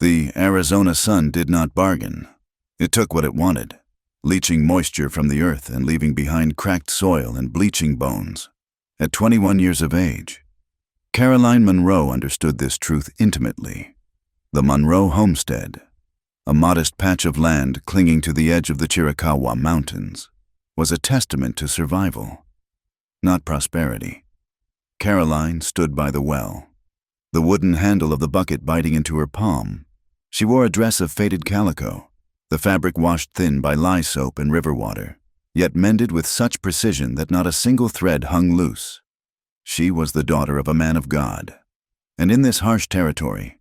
The Arizona sun did not bargain. It took what it wanted, leaching moisture from the earth and leaving behind cracked soil and bleaching bones. At 21 years of age, Caroline Monroe understood this truth intimately. The Monroe homestead, a modest patch of land clinging to the edge of the Chiricahua Mountains, was a testament to survival, not prosperity. Caroline stood by the well, the wooden handle of the bucket biting into her palm. She wore a dress of faded calico, the fabric washed thin by lye soap and river water, yet mended with such precision that not a single thread hung loose. She was the daughter of a man of God, and in this harsh territory,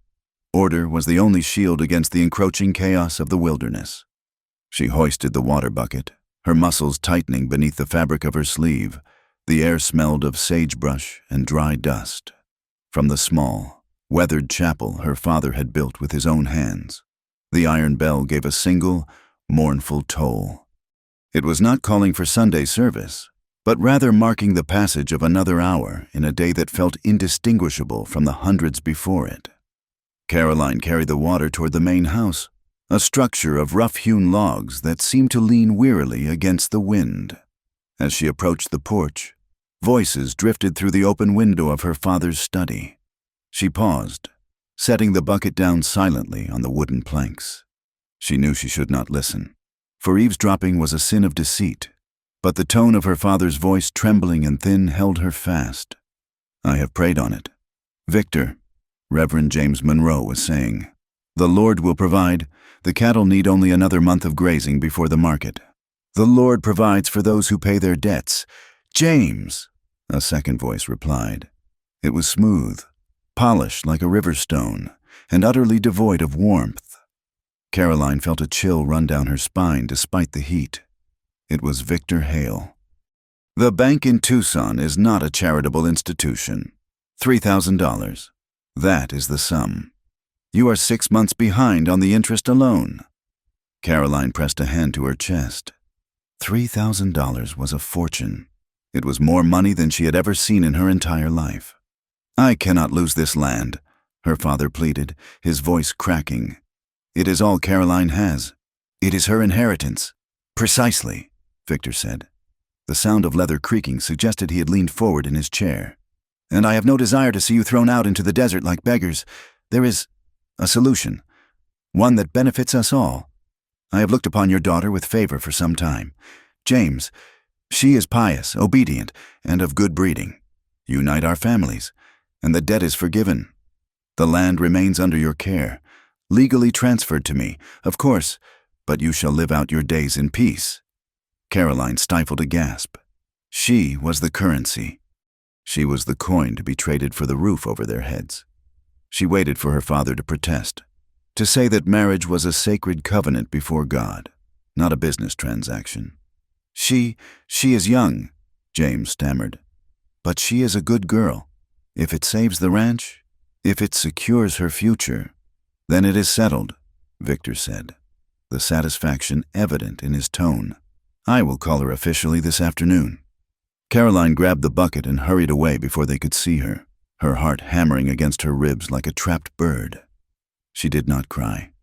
order was the only shield against the encroaching chaos of the wilderness. She hoisted the water bucket, her muscles tightening beneath the fabric of her sleeve. The air smelled of sagebrush and dry dust. From the small, weathered chapel her father had built with his own hands, the iron bell gave a single, mournful toll. It was not calling for Sunday service, but rather marking the passage of another hour in a day that felt indistinguishable from the hundreds before it. Caroline carried the water toward the main house, a structure of rough-hewn logs that seemed to lean wearily against the wind. As she approached the porch, voices drifted through the open window of her father's study. She paused, setting the bucket down silently on the wooden planks. She knew she should not listen, for eavesdropping was a sin of deceit, but the tone of her father's voice, trembling and thin, held her fast. "I have prayed on it. Victor," Reverend James Monroe was saying, "the Lord will provide. The cattle need only another month of grazing before the market. The Lord provides for those who pay their debts." "James," a second voice replied. It was smooth, polished like a river stone, and utterly devoid of warmth. Caroline felt a chill run down her spine despite the heat. It was Victor Hale. "The bank in Tucson is not a charitable institution. $3,000. That is the sum. You are 6 months behind on the interest alone." Caroline pressed a hand to her chest. $3,000 was a fortune. It was more money than she had ever seen in her entire life. "I cannot lose this land," her father pleaded, his voice cracking. "It is all Caroline has. It is her inheritance." "Precisely," Victor said. The sound of leather creaking suggested he had leaned forward in his chair. "And I have no desire to see you thrown out into the desert like beggars. There is a solution, one that benefits us all. I have looked upon your daughter with favor for some time. James, she is pious, obedient, and of good breeding. Unite our families, and the debt is forgiven. The land remains under your care, legally transferred to me, of course, but you shall live out your days in peace." Caroline stifled a gasp. She was the currency. She was the coin to be traded for the roof over their heads. She waited for her father to protest, to say that marriage was a sacred covenant before God, not a business transaction. She is young," James stammered. "But she is a good girl. If it saves the ranch, if it secures her future, then it is settled," Victor said, the satisfaction evident in his tone. "I will call her officially this afternoon." Caroline grabbed the bucket and hurried away before they could see her, her heart hammering against her ribs like a trapped bird. She did not cry.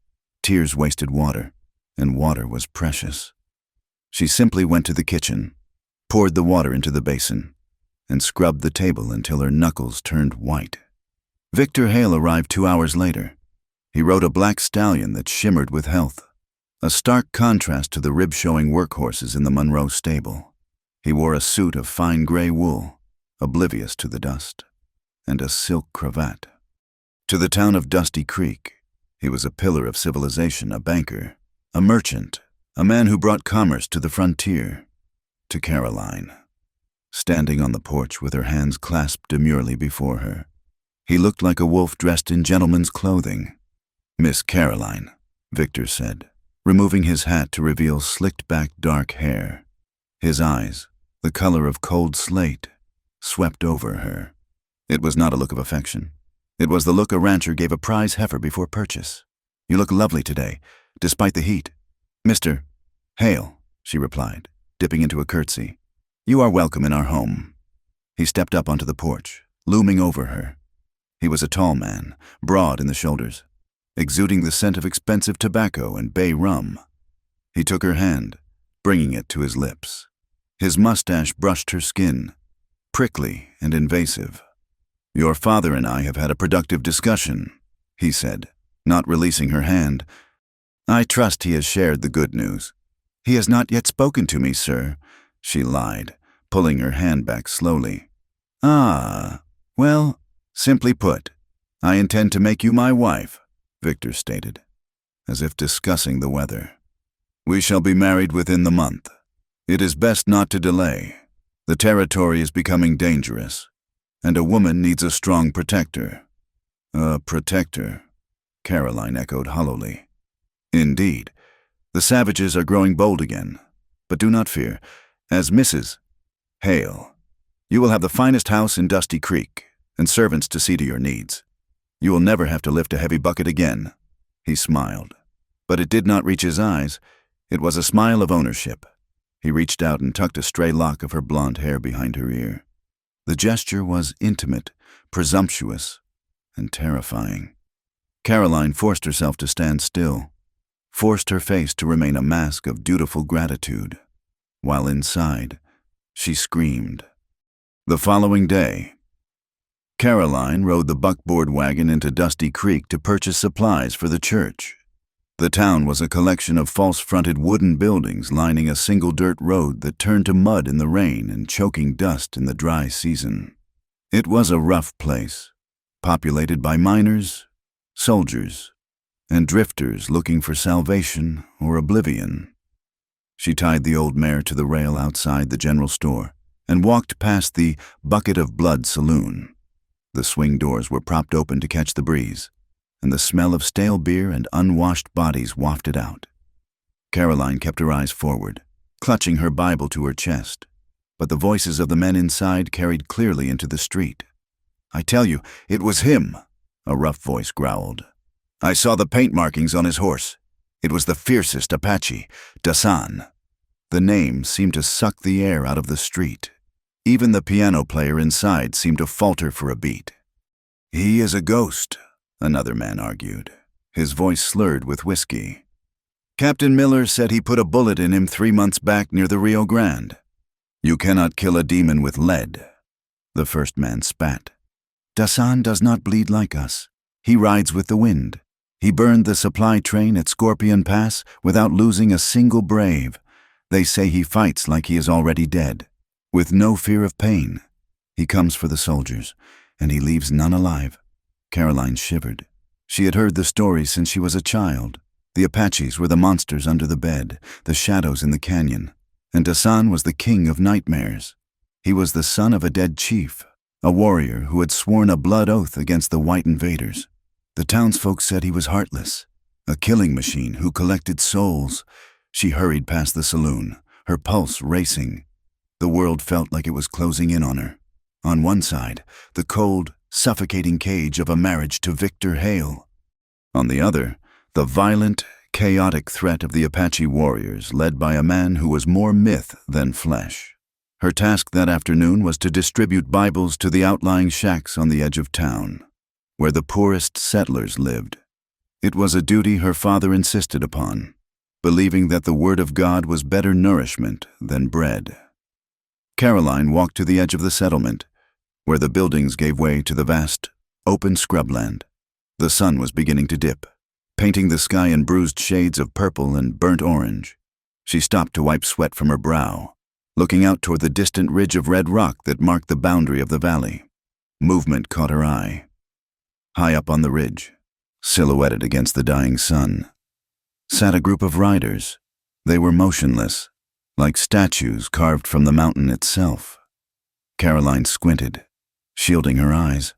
Tears wasted water, and water was precious. She simply went to the kitchen, poured the water into the basin, and scrubbed the table until her knuckles turned white. Victor Hale arrived 2 hours later. He rode a black stallion that shimmered with health, a stark contrast to the rib-showing workhorses in the Monroe stable. He wore a suit of fine gray wool, oblivious to the dust, and a silk cravat. To the town of Dusty Creek, he was a pillar of civilization, a banker, a merchant, a man who brought commerce to the frontier. To Caroline, standing on the porch with her hands clasped demurely before her, he looked like a wolf dressed in gentleman's clothing. "Miss Caroline," Victor said, removing his hat to reveal slicked-back dark hair. His eyes, the color of cold slate, swept over her. It was not a look of affection. It was the look a rancher gave a prize heifer before purchase. "You look lovely today, despite the heat." "Mr. Hale," she replied, dipping into a curtsy. "You are welcome in our home." He stepped up onto the porch, looming over her. He was a tall man, broad in the shoulders. exuding the scent of expensive tobacco and bay rum. He took her hand, bringing it to his lips. His mustache brushed her skin, prickly and invasive. "Your father and I have had a productive discussion," he said, not releasing her hand. "I trust he has shared the good news." "He has not yet spoken to me, sir," she lied, pulling her hand back slowly. "Ah, well, simply put, I intend to make you my wife," Victor stated, as if discussing the weather. "We shall be married within the month. It is best not to delay. The territory is becoming dangerous, and a woman needs a strong protector." "A protector," Caroline echoed hollowly. "Indeed, the savages are growing bold again. But do not fear. As Mrs. Hale, you will have the finest house in Dusty Creek and servants to see to your needs. You will never have to lift a heavy bucket again." He smiled, but it did not reach his eyes. It was a smile of ownership. He reached out and tucked a stray lock of her blonde hair behind her ear. The gesture was intimate, presumptuous, and terrifying. Caroline forced herself to stand still, forced her face to remain a mask of dutiful gratitude, while inside, she screamed. The following day, Caroline rode the buckboard wagon into Dusty Creek to purchase supplies for the church. The town was a collection of false-fronted wooden buildings lining a single dirt road that turned to mud in the rain and choking dust in the dry season. It was a rough place, populated by miners, soldiers, and drifters looking for salvation or oblivion. She tied the old mare to the rail outside the general store and walked past the Bucket of Blood saloon. The swing doors were propped open to catch the breeze, and the smell of stale beer and unwashed bodies wafted out. Caroline kept her eyes forward, clutching her Bible to her chest, but the voices of the men inside carried clearly into the street. "I tell you, it was him," a rough voice growled. "I saw the paint markings on his horse. It was the fiercest Apache, Dasan." The name seemed to suck the air out of the street. Even the piano player inside seemed to falter for a beat. "He is a ghost," another man argued, his voice slurred with whiskey. "Captain Miller said he put a bullet in him 3 months back near the Rio Grande." "You cannot kill a demon with lead," the first man spat. "Dasan does not bleed like us. He rides with the wind. He burned the supply train at Scorpion Pass without losing a single brave. They say he fights like he is already dead, with no fear of pain. He comes for the soldiers, and he leaves none alive." Caroline shivered. She had heard the stories since she was a child. The Apaches were the monsters under the bed, the shadows in the canyon, and Dasan was the king of nightmares. He was the son of a dead chief, a warrior who had sworn a blood oath against the white invaders. The townsfolk said he was heartless, a killing machine who collected souls. She hurried past the saloon, her pulse racing. The world felt like it was closing in on her. On one side, the cold, suffocating cage of a marriage to Victor Hale. On the other, the violent, chaotic threat of the Apache warriors led by a man who was more myth than flesh. Her task that afternoon was to distribute Bibles to the outlying shacks on the edge of town, where the poorest settlers lived. It was a duty her father insisted upon, believing that the Word of God was better nourishment than bread. Caroline walked to the edge of the settlement, where the buildings gave way to the vast, open scrubland. The sun was beginning to dip, painting the sky in bruised shades of purple and burnt orange. She stopped to wipe sweat from her brow, looking out toward the distant ridge of red rock that marked the boundary of the valley. Movement caught her eye. High up on the ridge, silhouetted against the dying sun, sat a group of riders. They were motionless, like statues carved from the mountain itself. Caroline squinted, shielding her eyes.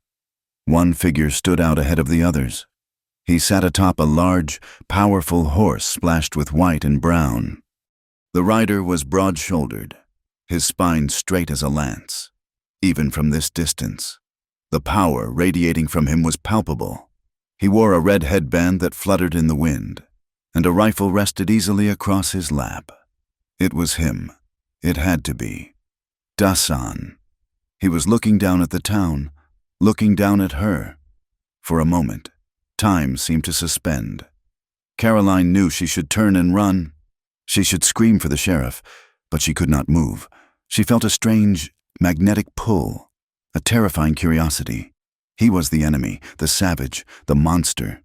One figure stood out ahead of the others. He sat atop a large, powerful horse splashed with white and brown. The rider was broad-shouldered, his spine straight as a lance. Even from this distance, the power radiating from him was palpable. He wore a red headband that fluttered in the wind, and a rifle rested easily across his lap. It was him. It had to be. Dasan. He was looking down at the town, looking down at her. For a moment, Time seemed to suspend. Caroline knew she should turn and run. She should scream for the sheriff, but she could not move. She felt a strange, magnetic pull, a terrifying curiosity. He was the enemy, the savage, the monster.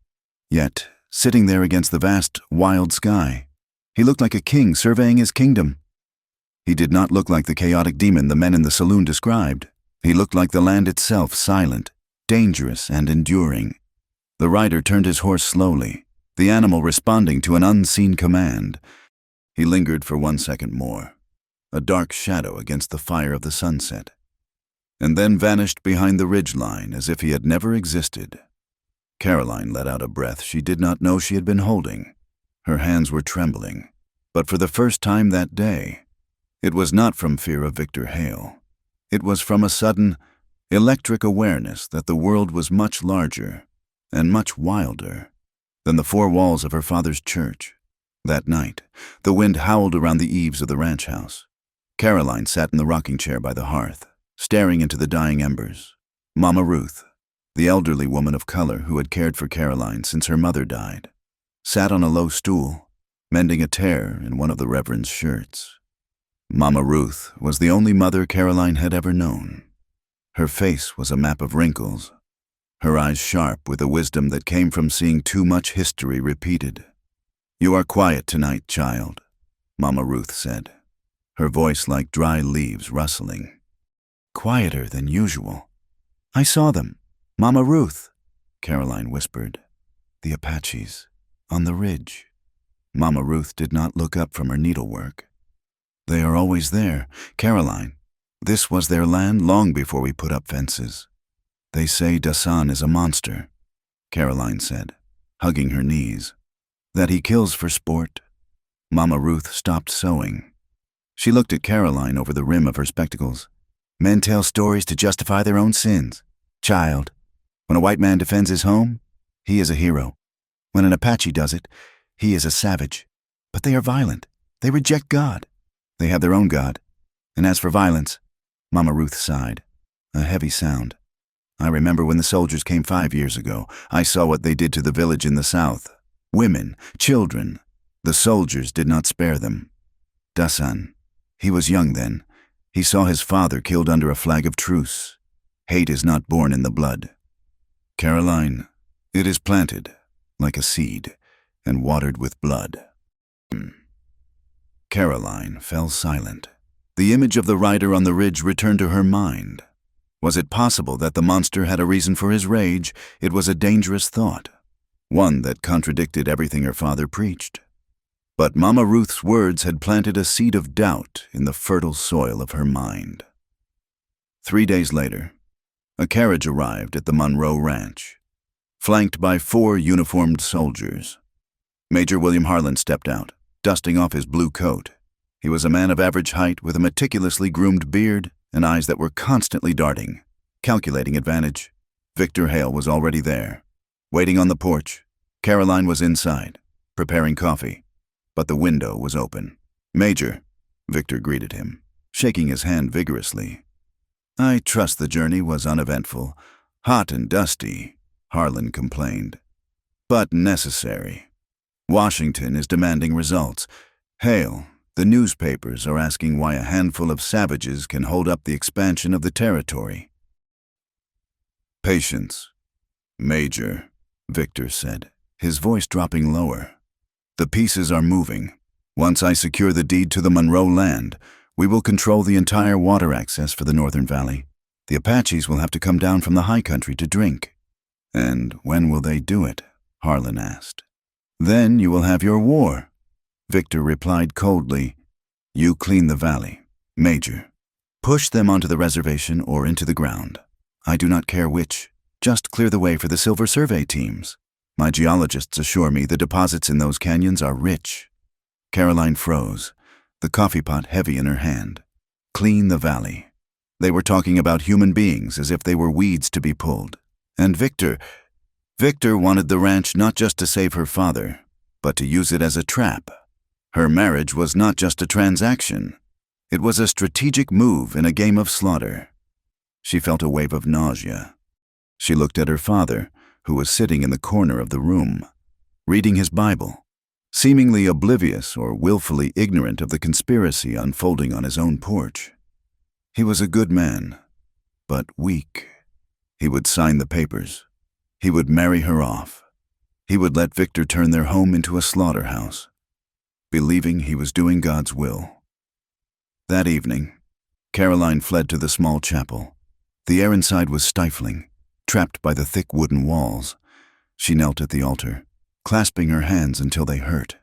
Yet, sitting there against the vast, wild sky, he looked like a king surveying his kingdom. He did not look like the chaotic demon the men in the saloon described. He looked like the land itself, silent, dangerous, and enduring. The rider turned his horse slowly, the animal responding to an unseen command. He lingered for 1 second more, a dark shadow against the fire of the sunset, and then vanished behind the ridgeline as if he had never existed. Caroline let out a breath she did not know she had been holding. Her hands were trembling, but for the first time that day, it was not from fear of Victor Hale. It was from a sudden, electric awareness that the world was much larger and much wilder than the four walls of her father's church. That night, the wind howled around the eaves of the ranch house. Caroline sat in the rocking chair by the hearth, staring into the dying embers. Mama Ruth, the elderly woman of color who had cared for Caroline since her mother died, sat on a low stool, mending a tear in one of the Reverend's shirts. Mama Ruth was the only mother Caroline had ever known. Her face was a map of wrinkles, her eyes sharp with a wisdom that came from seeing too much history repeated. "You are quiet tonight, child," Mama Ruth said, her voice like dry leaves rustling. "Quieter than usual. I saw them. Mama Ruth," Caroline whispered. "The Apaches, on the ridge." Mama Ruth did not look up from her needlework. "They are always there, Caroline. This was their land long before we put up fences. They say Dasan is a monster," Caroline said, hugging her knees. "That he kills for sport." Mama Ruth stopped sewing. She looked at Caroline over the rim of her spectacles. "Men tell stories to justify their own sins. Child, when a white man defends his home, he is a hero. When an Apache does it, he is a savage. But they are violent. They reject God. They have their own God. And as for violence," Mama Ruth sighed, a heavy sound. "I remember when the soldiers came 5 years ago. I saw what they did to the village in the south. Women, children. The soldiers did not spare them. Dasan, he was young then. He saw his father killed under a flag of truce. Hate is not born in the blood. Caroline, it is planted, like a seed, and watered with blood." Caroline fell silent. The image of the rider on the ridge returned to her mind. Was it possible that the monster had a reason for his rage? It was a dangerous thought, one that contradicted everything her father preached. But Mama Ruth's words had planted a seed of doubt in the fertile soil of her mind. 3 days later, a carriage arrived at the Monroe Ranch, flanked by 4 uniformed soldiers. Major William Harlan stepped out, dusting off his blue coat. He was a man of average height with a meticulously groomed beard and eyes that were constantly darting, calculating advantage. Victor Hale was already there. Waiting on the porch, Caroline was inside, preparing coffee, but the window was open. "Major," Victor greeted him, shaking his hand vigorously. "I trust the journey was uneventful. Hot and dusty," Harlan complained, "but necessary. Washington is demanding results. Hale, the newspapers are asking why a handful of savages can hold up the expansion of the territory." "Patience, Major," Victor said, his voice dropping lower. "The pieces are moving. Once I secure the deed to the Monroe land, we will control the entire water access for the Northern Valley. The Apaches will have to come down from the high country to drink." "And when will they do it?" Harlan asked. "Then you will have your war," Victor replied coldly. "You clean the valley, Major. Push them onto the reservation or into the ground. I do not care which. Just clear the way for the silver survey teams. My geologists assure me the deposits in those canyons are rich." Caroline froze, the coffee pot heavy in her hand. Clean the valley. They were talking about human beings as if they were weeds to be pulled. And Victor wanted the ranch not just to save her father, but to use it as a trap. Her marriage was not just a transaction. It was a strategic move in a game of slaughter. She felt a wave of nausea. She looked at her father, who was sitting in the corner of the room, reading his Bible, seemingly oblivious or willfully ignorant of the conspiracy unfolding on his own porch. He was a good man, but weak. He would sign the papers. He would marry her off. He would let Victor turn their home into a slaughterhouse, believing he was doing God's will. That evening, Caroline fled to the small chapel. The air inside was stifling, trapped by the thick wooden walls. She knelt at the altar, clasping her hands until they hurt.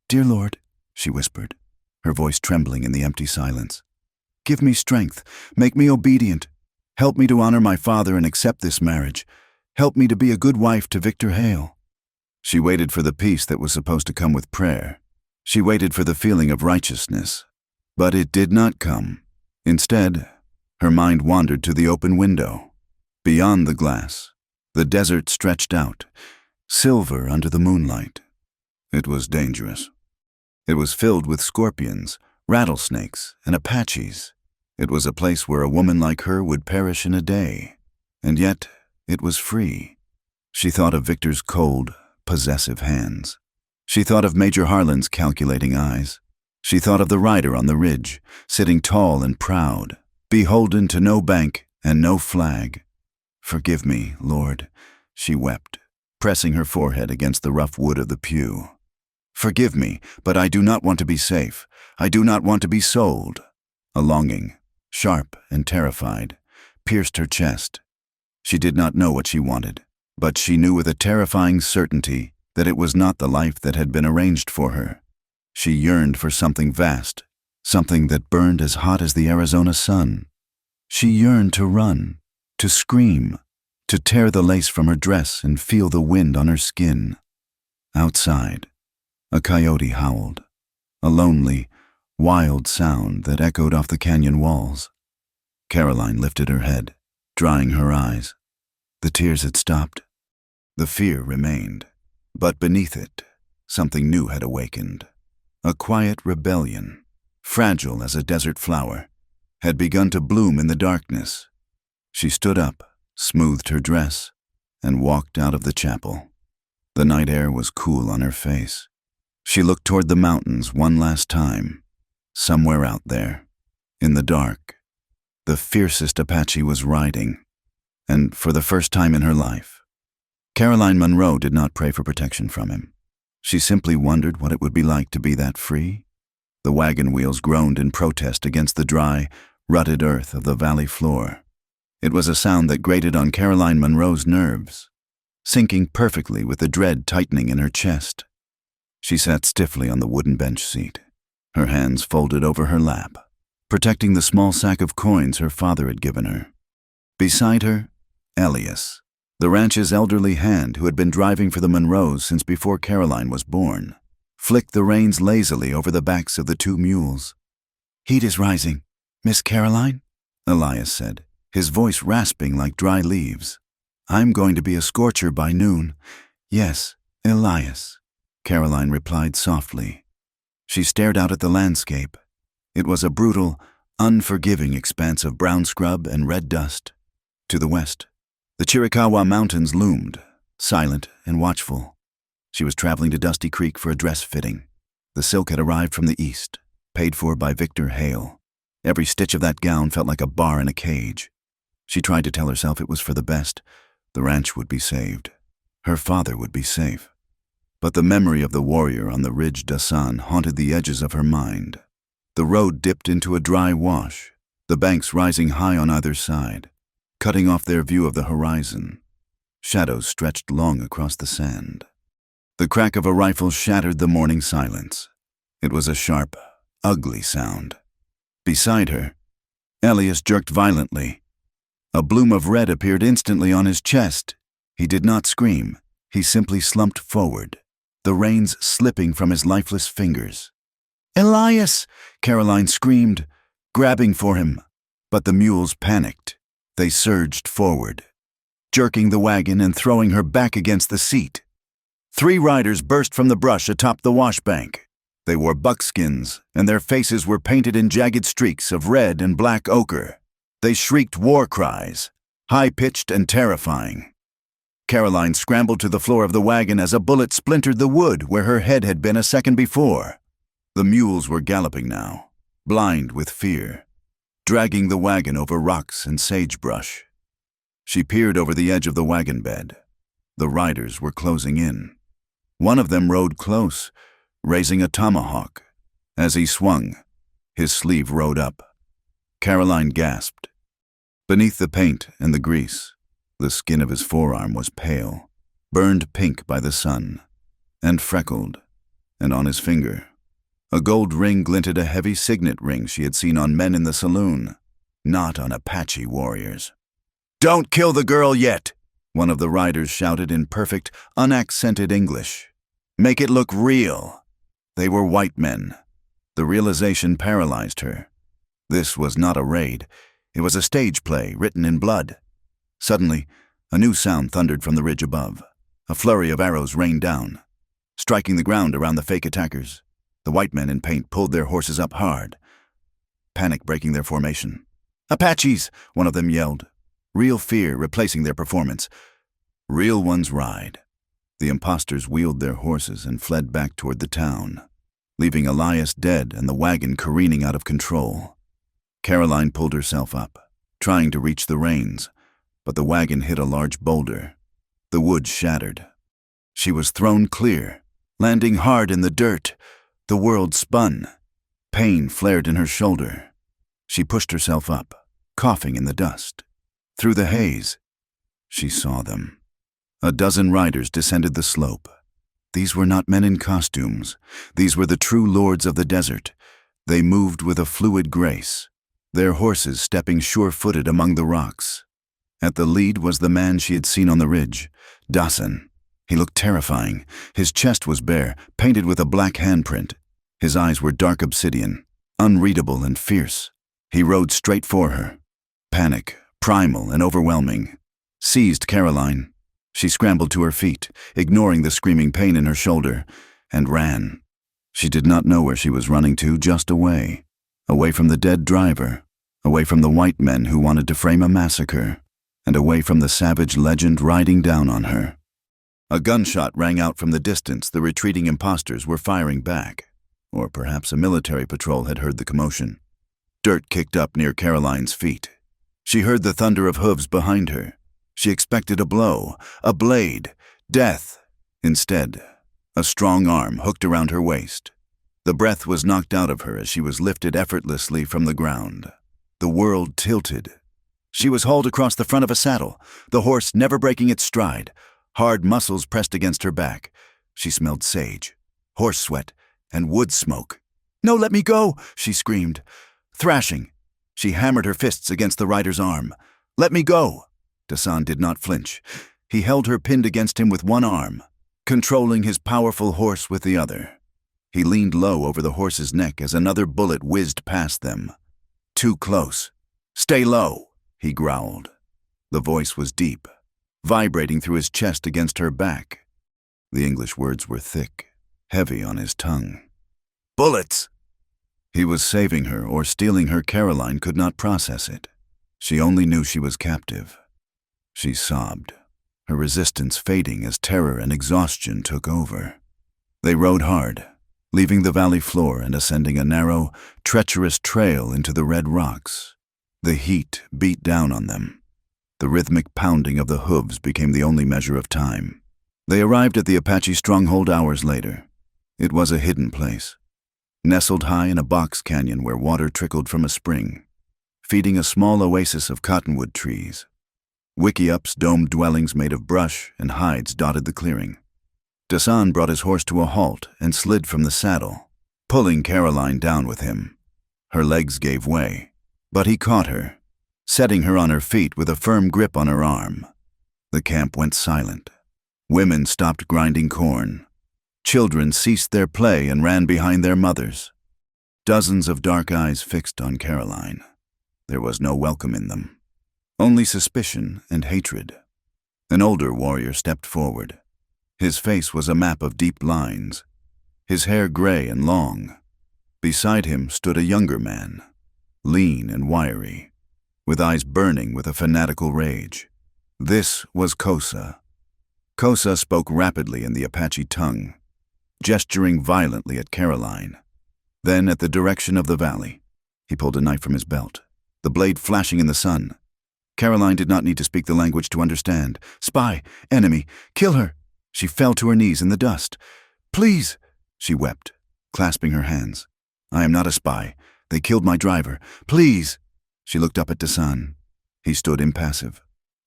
"Dear Lord," she whispered, her voice trembling in the empty silence, "give me strength, make me obedient. Help me to honor my father and accept this marriage. Help me to be a good wife to Victor Hale." She waited for the peace that was supposed to come with prayer. She waited for the feeling of righteousness. But it did not come. Instead, her mind wandered to the open window. Beyond the glass, the desert stretched out, silver under the moonlight. It was dangerous. It was filled with scorpions, rattlesnakes, and Apaches. It was a place where a woman like her would perish in a day. And yet, it was free. She thought of Victor's cold, possessive hands. She thought of Major Harlan's calculating eyes. She thought of the rider on the ridge, sitting tall and proud, beholden to no bank and no flag. "Forgive me, Lord," she wept, pressing her forehead against the rough wood of the pew. "Forgive me, but I do not want to be safe. I do not want to be sold." A longing, sharp and terrified, pierced her chest. She did not know what she wanted, but she knew with a terrifying certainty that it was not the life that had been arranged for her. She yearned for something vast, something that burned as hot as the Arizona sun. She yearned to run, to scream, to tear the lace from her dress and feel the wind on her skin. Outside, a coyote howled, a lonely, wild sound that echoed off the canyon walls. Caroline lifted her head, drying her eyes. The tears had stopped. The fear remained, but beneath it, something new had awakened. A quiet rebellion, fragile as a desert flower, had begun to bloom in the darkness. She stood up, smoothed her dress, and walked out of the chapel. The night air was cool on her face. She looked toward the mountains one last time. Somewhere out there, in the dark, the fiercest Apache was riding, and for the first time in her life, Caroline Munro did not pray for protection from him. She simply wondered what it would be like to be that free. The wagon wheels groaned in protest against the dry, rutted earth of the valley floor. It was a sound that grated on Caroline Munro's nerves, syncing perfectly with the dread tightening in her chest. She sat stiffly on the wooden bench seat, her hands folded over her lap, protecting the small sack of coins her father had given her. Beside her, Elias, the ranch's elderly hand who had been driving for the Munros since before Caroline was born, flicked the reins lazily over the backs of the two mules. "Heat is rising, Miss Caroline," Elias said, his voice rasping like dry leaves. "I'm going to be a scorcher by noon." "Yes, Elias," Caroline replied softly. She stared out at the landscape. It was a brutal, unforgiving expanse of brown scrub and red dust. To the west, the Chiricahua Mountains loomed, silent and watchful. She was traveling to Dusty Creek for a dress fitting. The silk had arrived from the east, paid for by Victor Hale. Every stitch of that gown felt like a bar in a cage. She tried to tell herself it was for the best. The ranch would be saved. Her father would be safe. But the memory of the warrior on the ridge Dasan haunted the edges of her mind. The road dipped into a dry wash, the banks rising high on either side, cutting off their view of the horizon. Shadows stretched long across the sand. The crack of a rifle shattered the morning silence. It was a sharp, ugly sound. Beside her, Elias jerked violently. A bloom of red appeared instantly on his chest. He did not scream. He simply slumped forward, the reins slipping from his lifeless fingers. "Elias!" Caroline screamed, grabbing for him. But the mules panicked. They surged forward, jerking the wagon and throwing her back against the seat. 3 riders burst from the brush atop the washbank. They wore buckskins, and their faces were painted in jagged streaks of red and black ochre. They shrieked war cries, high-pitched and terrifying. Caroline scrambled to the floor of the wagon as a bullet splintered the wood where her head had been a second before. The mules were galloping now, blind with fear, dragging the wagon over rocks and sagebrush. She peered over the edge of the wagon bed. The riders were closing in. One of them rode close, raising a tomahawk. As he swung, his sleeve rode up. Caroline gasped. Beneath the paint and the grease, the skin of his forearm was pale, burned pink by the sun, and freckled, and on his finger, a gold ring glinted, a heavy signet ring she had seen on men in the saloon, not on Apache warriors. "Don't kill the girl yet," one of the riders shouted in perfect, unaccented English. "Make it look real." They were white men. The realization paralyzed her. This was not a raid. It was a stage play written in blood. Suddenly, a new sound thundered from the ridge above. A flurry of arrows rained down, striking the ground around the fake attackers. The white men in paint pulled their horses up hard, panic breaking their formation. "Apaches!" one of them yelled, real fear replacing their performance. Real ones ride. The impostors wheeled their horses and fled back toward the town, leaving Elias dead and the wagon careening out of control. Caroline pulled herself up, trying to reach the reins, but the wagon hit a large boulder. The wood shattered. She was thrown clear, landing hard in the dirt. The world spun. Pain flared in her shoulder. She pushed herself up, coughing in the dust. Through the haze, she saw them. A dozen riders descended the slope. These were not men in costumes. These were the true lords of the desert. They moved with a fluid grace, their horses stepping sure-footed among the rocks. At the lead was the man she had seen on the ridge, Dasan. He looked terrifying. His chest was bare, painted with a black handprint. His eyes were dark obsidian, unreadable and fierce. He rode straight for her. Panic, primal and overwhelming, seized Caroline. She scrambled to her feet, ignoring the screaming pain in her shoulder, and ran. She did not know where she was running to, just away. Away from the dead driver, away from the white men who wanted to frame a massacre, and away from the savage legend riding down on her. A gunshot rang out from the distance. The retreating impostors were firing back. Or perhaps a military patrol had heard the commotion. Dirt kicked up near Caroline's feet. She heard the thunder of hooves behind her. She expected a blow, a blade, death. Instead, a strong arm hooked around her waist. The breath was knocked out of her as she was lifted effortlessly from the ground. The world tilted. She was hauled across the front of a saddle, the horse never breaking its stride. Hard muscles pressed against her back. She smelled sage, horse sweat, and wood smoke. "No, let me go!" she screamed. Thrashing, she hammered her fists against the rider's arm. "Let me go!" Dasan did not flinch. He held her pinned against him with one arm, controlling his powerful horse with the other. He leaned low over the horse's neck as another bullet whizzed past them. "Too close. Stay low," he growled. The voice was deep, vibrating through his chest against her back. The English words were thick, heavy on his tongue. "Bullets!" He was saving her or stealing her. Caroline could not process it. She only knew she was captive. She sobbed, her resistance fading as terror and exhaustion took over. They rode hard, leaving the valley floor and ascending a narrow, treacherous trail into the red rocks. The heat beat down on them. The rhythmic pounding of the hooves became the only measure of time. They arrived at the Apache stronghold hours later. It was a hidden place, nestled high in a box canyon where water trickled from a spring, feeding a small oasis of cottonwood trees. Wickiup's domed dwellings made of brush and hides dotted the clearing. Dasan brought his horse to a halt and slid from the saddle, pulling Caroline down with him. Her legs gave way, but he caught her, setting her on her feet with a firm grip on her arm. The camp went silent. Women stopped grinding corn. Children ceased their play and ran behind their mothers. Dozens of dark eyes fixed on Caroline. There was no welcome in them, only suspicion and hatred. An older warrior stepped forward. His face was a map of deep lines, his hair gray and long. Beside him stood a younger man, lean and wiry, with eyes burning with a fanatical rage. This was Kosa, Kosa spoke rapidly in the Apache tongue, gesturing violently at Caroline. Then, at the direction of the valley, he pulled a knife from his belt, the blade flashing in the sun. Caroline did not need to speak the language to understand. Spy, enemy, kill her! She fell to her knees in the dust. Please, she wept, clasping her hands. I am not a spy. They killed my driver. Please! She looked up at Dasan. He stood impassive,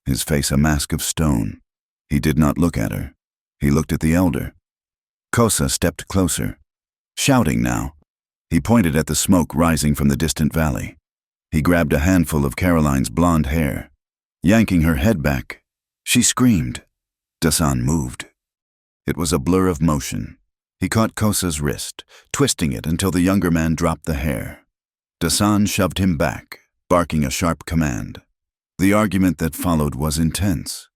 his face a mask of stone. He did not look at her. He looked at the elder. Kosa stepped closer, shouting now. He pointed at the smoke rising from the distant valley. He grabbed a handful of Caroline's blonde hair. Yanking her head back, she screamed. Dasan moved. It was a blur of motion. He caught Kosa's wrist, twisting it until the younger man dropped the hair. Dasan shoved him back, barking a sharp command. The argument that followed was intense.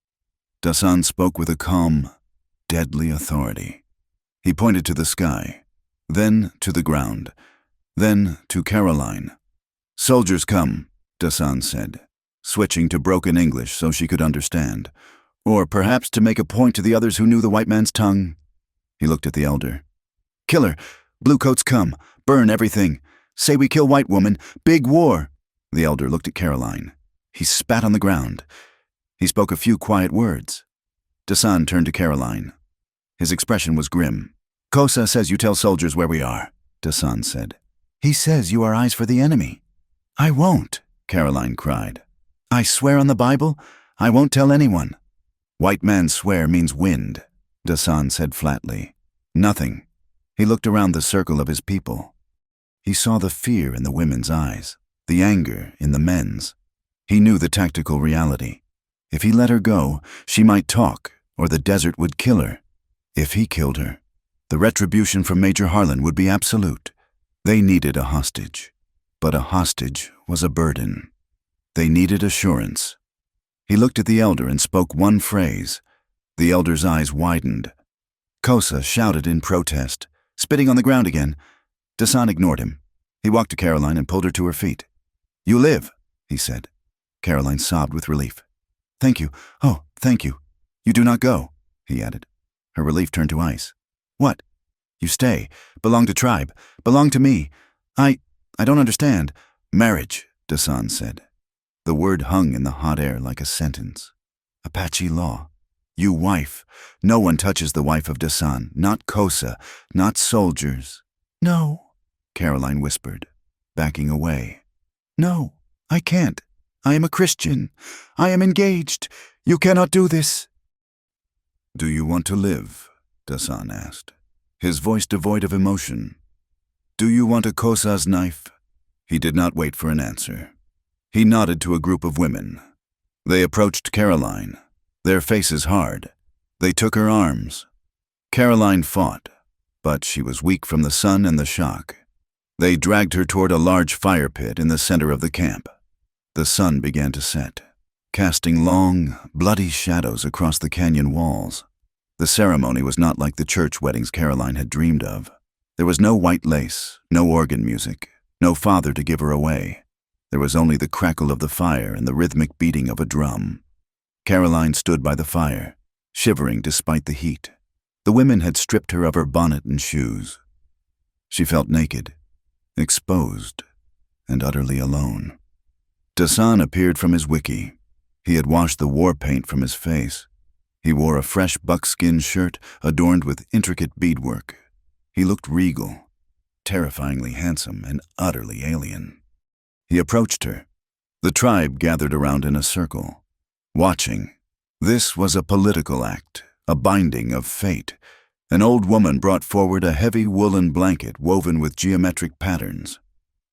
Dasan spoke with a calm, deadly authority. He pointed to the sky, then to the ground, then to Caroline. Soldiers come, Dasan said, switching to broken English so she could understand, or perhaps to make a point to the others who knew the white man's tongue. He looked at the elder. Kill her! Bluecoats come! Burn everything! Say we kill white woman! Big war! The elder looked at Caroline. He spat on the ground. He spoke a few quiet words. Dasan turned to Caroline. His expression was grim. Kosa says you tell soldiers where we are, Dasan said. He says you are eyes for the enemy. I won't, Caroline cried. I swear on the Bible, I won't tell anyone. White man swear means wind, Dasan said flatly. Nothing. He looked around the circle of his people. He saw the fear in the women's eyes, the anger in the men's. He knew the tactical reality. If he let her go, she might talk, or the desert would kill her. If he killed her, the retribution from Major Harlan would be absolute. They needed a hostage, but a hostage was a burden. They needed assurance. He looked at the elder and spoke one phrase. The elder's eyes widened. Kosa shouted in protest, spitting on the ground again. Dasan ignored him. He walked to Caroline and pulled her to her feet. You live, he said. Caroline sobbed with relief. Thank you. Oh, thank you. You do not go, he added. Her relief turned to ice. What? You stay. Belong to tribe. Belong to me. I don't understand. Marriage, Dasan said. The word hung in the hot air like a sentence. Apache law. You wife. No one touches the wife of Dasan. Not Kosa. Not soldiers. No, Caroline whispered, backing away. No, I can't. I am a Christian. I am engaged. You cannot do this. Do you want to live? Dasan asked, his voice devoid of emotion. Do you want a Kosa's knife? He did not wait for an answer. He nodded to a group of women. They approached Caroline, their faces hard. They took her arms. Caroline fought, but she was weak from the sun and the shock. They dragged her toward a large fire pit in the center of the camp. The sun began to set, casting long, bloody shadows across the canyon walls. The ceremony was not like the church weddings Caroline had dreamed of. There was no white lace, no organ music, no father to give her away. There was only the crackle of the fire and the rhythmic beating of a drum. Caroline stood by the fire, shivering despite the heat. The women had stripped her of her bonnet and shoes. She felt naked, exposed, and utterly alone. Dasan appeared from his wiki. He had washed the war paint from his face. He wore a fresh buckskin shirt adorned with intricate beadwork. He looked regal, terrifyingly handsome, and utterly alien. He approached her. The tribe gathered around in a circle, watching. This was a political act, a binding of fate. An old woman brought forward a heavy woolen blanket woven with geometric patterns.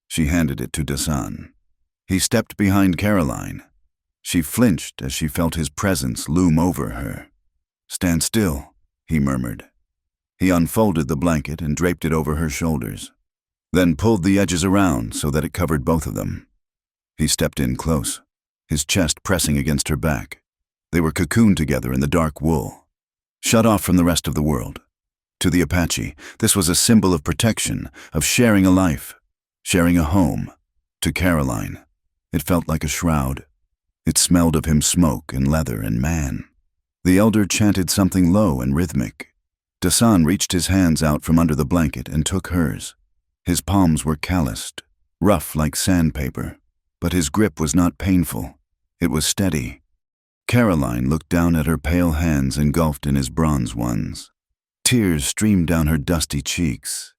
She handed it to Dasan. He stepped behind Caroline. She flinched as she felt his presence loom over her. Stand still, he murmured. He unfolded the blanket and draped it over her shoulders, then pulled the edges around so that it covered both of them. He stepped in close, his chest pressing against her back. They were cocooned together in the dark wool, shut off from the rest of the world. To the Apache, this was a symbol of protection, of sharing a life, sharing a home. To Caroline, it felt like a shroud. It smelled of him, smoke and leather and man. The elder chanted something low and rhythmic. Dasan reached his hands out from under the blanket and took hers. His palms were calloused, rough like sandpaper, but his grip was not painful. It was steady. Caroline looked down at her pale hands engulfed in his bronze ones. Tears streamed down her dusty cheeks.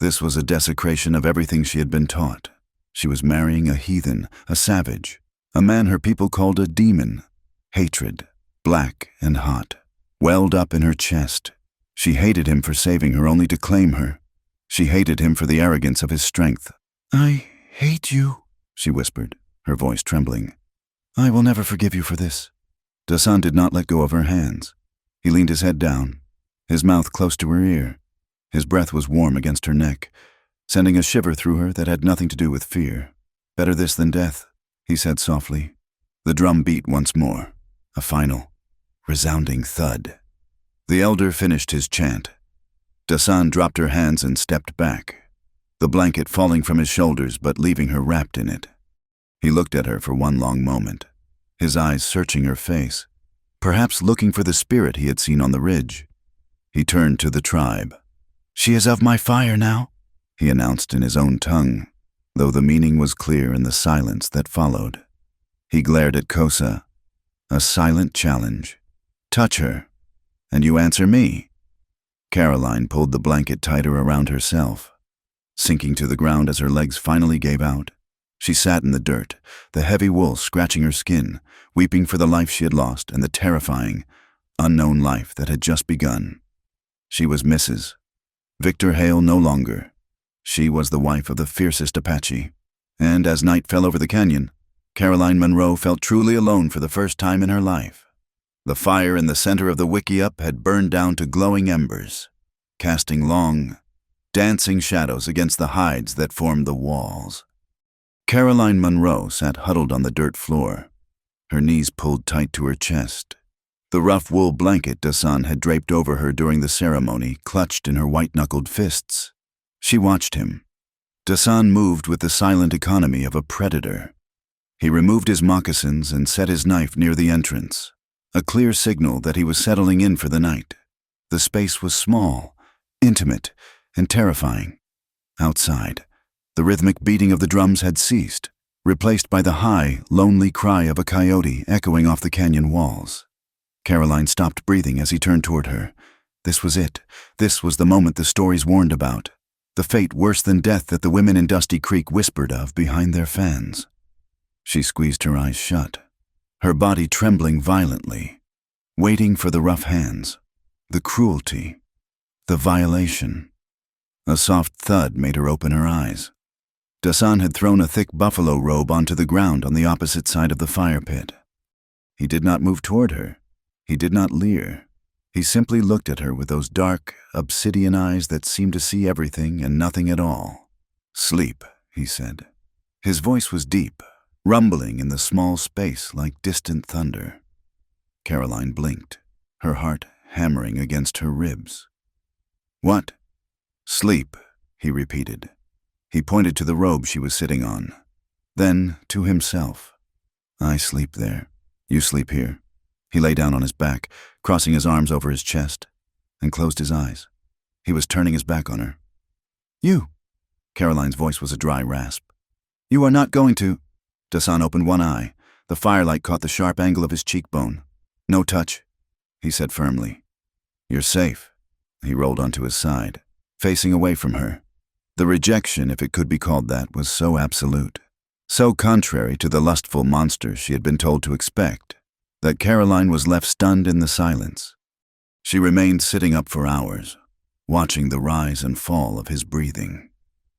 This was a desecration of everything she had been taught. She was marrying a heathen, a savage, a man her people called a demon. Hatred, black and hot, welled up in her chest. She hated him for saving her only to claim her. She hated him for the arrogance of his strength. "I hate you," she whispered, her voice trembling. "I will never forgive you for this." Dasan did not let go of her hands. He leaned his head down, his mouth close to her ear. His breath was warm against her neck, sending a shiver through her that had nothing to do with fear. "Better this than death," he said softly. The drum beat once more, a final, resounding thud. The elder finished his chant. Dasan dropped her hands and stepped back, the blanket falling from his shoulders but leaving her wrapped in it. He looked at her for one long moment, his eyes searching her face, perhaps looking for the spirit he had seen on the ridge. He turned to the tribe. "She is of my fire now," he announced in his own tongue, though the meaning was clear in the silence that followed. He glared at Kosa, a silent challenge. "Touch her, and you answer me." Caroline pulled the blanket tighter around herself, sinking to the ground as her legs finally gave out. She sat in the dirt, the heavy wool scratching her skin, weeping for the life she had lost and the terrifying, unknown life that had just begun. She was Mrs. Victor Hale no longer. She was the wife of the fiercest Apache. And as night fell over the canyon, Caroline Monroe felt truly alone for the first time in her life. The fire in the center of the wickiup had burned down to glowing embers, casting long, dancing shadows against the hides that formed the walls. Caroline Monroe sat huddled on the dirt floor, her knees pulled tight to her chest. The rough wool blanket Dasan had draped over her during the ceremony clutched in her white-knuckled fists. She watched him. Dasan moved with the silent economy of a predator. He removed his moccasins and set his knife near the entrance, a clear signal that he was settling in for the night. The space was small, intimate, and terrifying. Outside, the rhythmic beating of the drums had ceased, replaced by the high, lonely cry of a coyote echoing off the canyon walls. Caroline stopped breathing as he turned toward her. This was it. This was the moment the stories warned about. The fate worse than death that the women in Dusty Creek whispered of behind their fans. She squeezed her eyes shut, her body trembling violently, waiting for the rough hands, the cruelty, the violation. A soft thud made her open her eyes. Dasan had thrown a thick buffalo robe onto the ground on the opposite side of the fire pit. He did not move toward her. He did not leer. He simply looked at her with those dark, obsidian eyes that seemed to see everything and nothing at all. "Sleep," he said. His voice was deep, rumbling in the small space like distant thunder. Caroline blinked, her heart hammering against her ribs. "What?" "Sleep," he repeated. He pointed to the robe she was sitting on. Then to himself. "I sleep there. You sleep here." He lay down on his back, crossing his arms over his chest, and closed his eyes. He was turning his back on her. "You." Caroline's voice was a dry rasp. "You are not going to—" Dasan opened one eye. The firelight caught the sharp angle of his cheekbone. "No touch," he said firmly. "You're safe." He rolled onto his side, facing away from her. The rejection, if it could be called that, was so absolute, so contrary to the lustful monster she had been told to expect, that Caroline was left stunned in the silence. She remained sitting up for hours, watching the rise and fall of his breathing,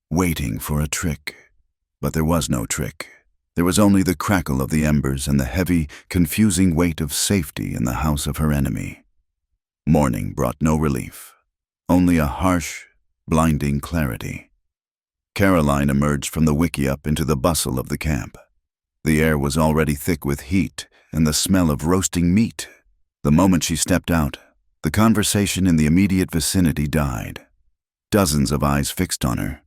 waiting for a trick. But there was no trick. There was only the crackle of the embers and the heavy, confusing weight of safety in the house of her enemy. Morning brought no relief, only a harsh, blinding clarity. Caroline emerged from the wickiup into the bustle of the camp. The air was already thick with heat and the smell of roasting meat. The moment she stepped out, the conversation in the immediate vicinity died. Dozens of eyes fixed on her.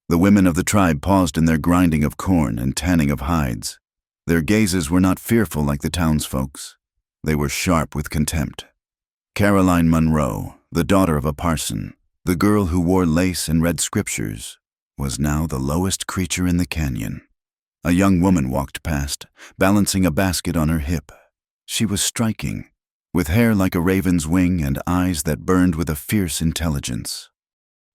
The women of the tribe paused in their grinding of corn and tanning of hides. Their gazes were not fearful like the townsfolk's. They were sharp with contempt. Caroline Munro, the daughter of a parson, the girl who wore lace and read scriptures, was now the lowest creature in the canyon. A young woman walked past, balancing a basket on her hip. She was striking, with hair like a raven's wing and eyes that burned with a fierce intelligence.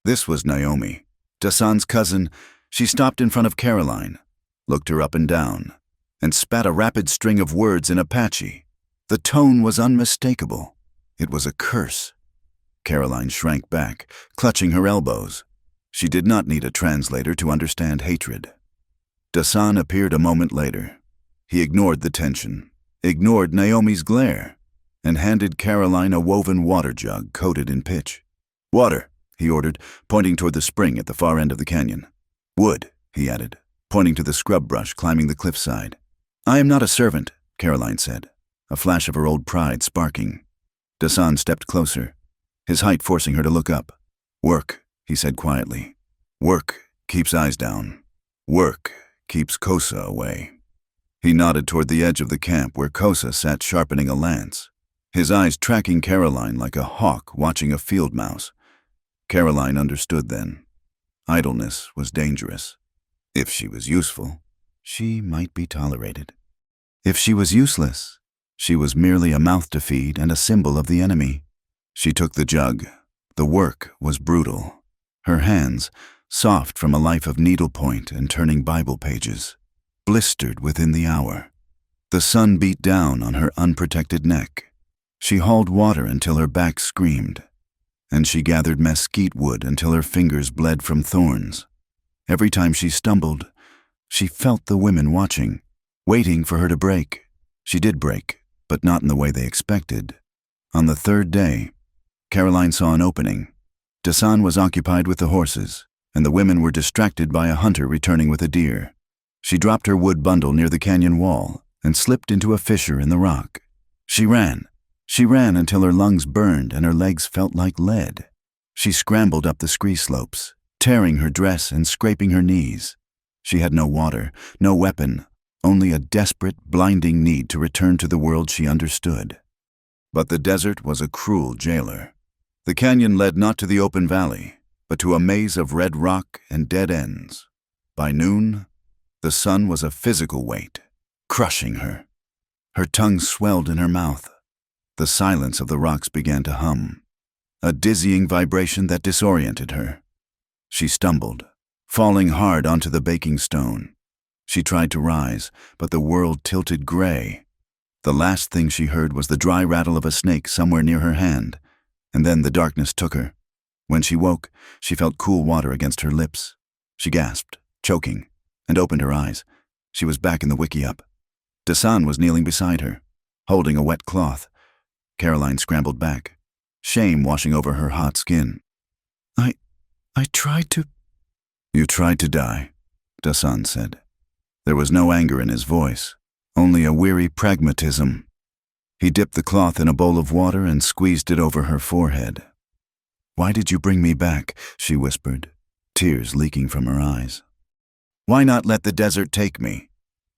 This was Naomi, Dasan's cousin. She stopped in front of Caroline, looked her up and down, and spat a rapid string of words in Apache. The tone was unmistakable. It was a curse. Caroline shrank back, clutching her elbows. She did not need a translator to understand hatred. Dasan appeared a moment later. He ignored the tension, ignored Naomi's glare, and handed Caroline a woven water jug coated in pitch. "Water," he ordered, pointing toward the spring at the far end of the canyon. "Wood," he added, pointing to the scrub brush climbing the cliffside. "I am not a servant," Caroline said, a flash of her old pride sparking. Dasan stepped closer, his height forcing her to look up. "Work," he said quietly. "Work keeps eyes down. Work keeps Kosa away." He nodded toward the edge of the camp where Kosa sat sharpening a lance, his eyes tracking Caroline like a hawk watching a field mouse. Caroline understood then. Idleness was dangerous. If she was useful, she might be tolerated. If she was useless, she was merely a mouth to feed and a symbol of the enemy. She took the jug. The work was brutal. Her hands, soft from a life of needlepoint and turning Bible pages, blistered within the hour. The sun beat down on her unprotected neck. She hauled water until her back screamed, and she gathered mesquite wood until her fingers bled from thorns. Every time she stumbled, she felt the women watching, waiting for her to break. She did break, but not in the way they expected. On the third day, Caroline saw an opening. Dasan was occupied with the horses, and the women were distracted by a hunter returning with a deer. She dropped her wood bundle near the canyon wall and slipped into a fissure in the rock. She ran until her lungs burned and her legs felt like lead. She scrambled up the scree slopes, tearing her dress and scraping her knees. She had no water, no weapon, only a desperate, blinding need to return to the world she understood. But the desert was a cruel jailer. The canyon led not to the open valley, but to a maze of red rock and dead ends. By noon, the sun was a physical weight, crushing her. Her tongue swelled in her mouth. The silence of the rocks began to hum, a dizzying vibration that disoriented her. She stumbled, falling hard onto the baking stone. She tried to rise, but the world tilted gray. The last thing she heard was the dry rattle of a snake somewhere near her hand, and then the darkness took her. When she woke, she felt cool water against her lips. She gasped, choking, and opened her eyes. She was back in the wickiup. Dasan was kneeling beside her, holding a wet cloth. Caroline scrambled back, shame washing over her hot skin. I tried to... "You tried to die," Dasan said. There was no anger in his voice, only a weary pragmatism. He dipped the cloth in a bowl of water and squeezed it over her forehead. "Why did you bring me back?" she whispered, tears leaking from her eyes. "Why not let the desert take me?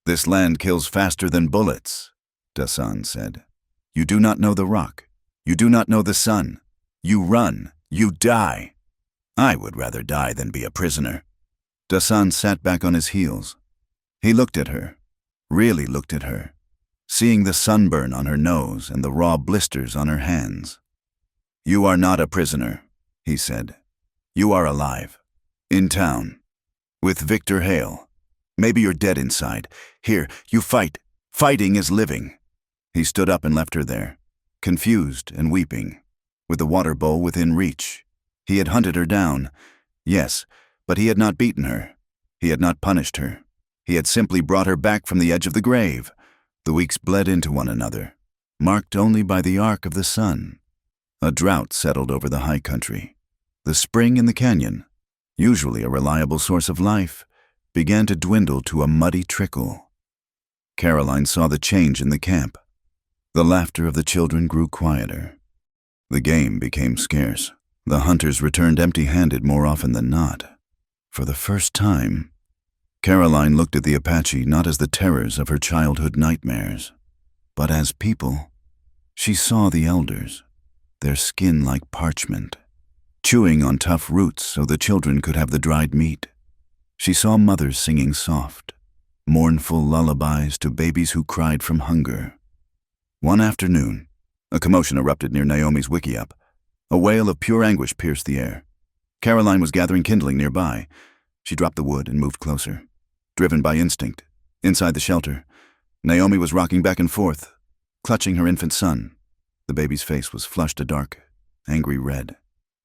This land kills faster than bullets," Dasan said. "You do not know the rock. You do not know the sun. You run. You die. I would rather die than be a prisoner." Dasan sat back on his heels. He looked at her, really looked at her, seeing the sunburn on her nose and the raw blisters on her hands. "You are not a prisoner," he said. "You are alive. In town. With Victor Hale. Maybe you're dead inside. Here, you fight. Fighting is living." He stood up and left her there, confused and weeping, with the water bowl within reach. He had hunted her down, yes, but he had not beaten her. He had not punished her. He had simply brought her back from the edge of the grave. The weeks bled into one another, marked only by the arc of the sun. A drought settled over the high country. The spring in the canyon, usually a reliable source of life, began to dwindle to a muddy trickle. Caroline saw the change in the camp. The laughter of the children grew quieter. The game became scarce. The hunters returned empty-handed more often than not. For the first time, Caroline looked at the Apache not as the terrors of her childhood nightmares, but as people. She saw the elders, their skin like parchment, chewing on tough roots so the children could have the dried meat. She saw mothers singing soft, mournful lullabies to babies who cried from hunger. One afternoon, a commotion erupted near Naomi's wickiup. A wail of pure anguish pierced the air. Caroline was gathering kindling nearby. She dropped the wood and moved closer. Driven by instinct, inside the shelter, Naomi was rocking back and forth, clutching her infant son. The baby's face was flushed a dark, angry red,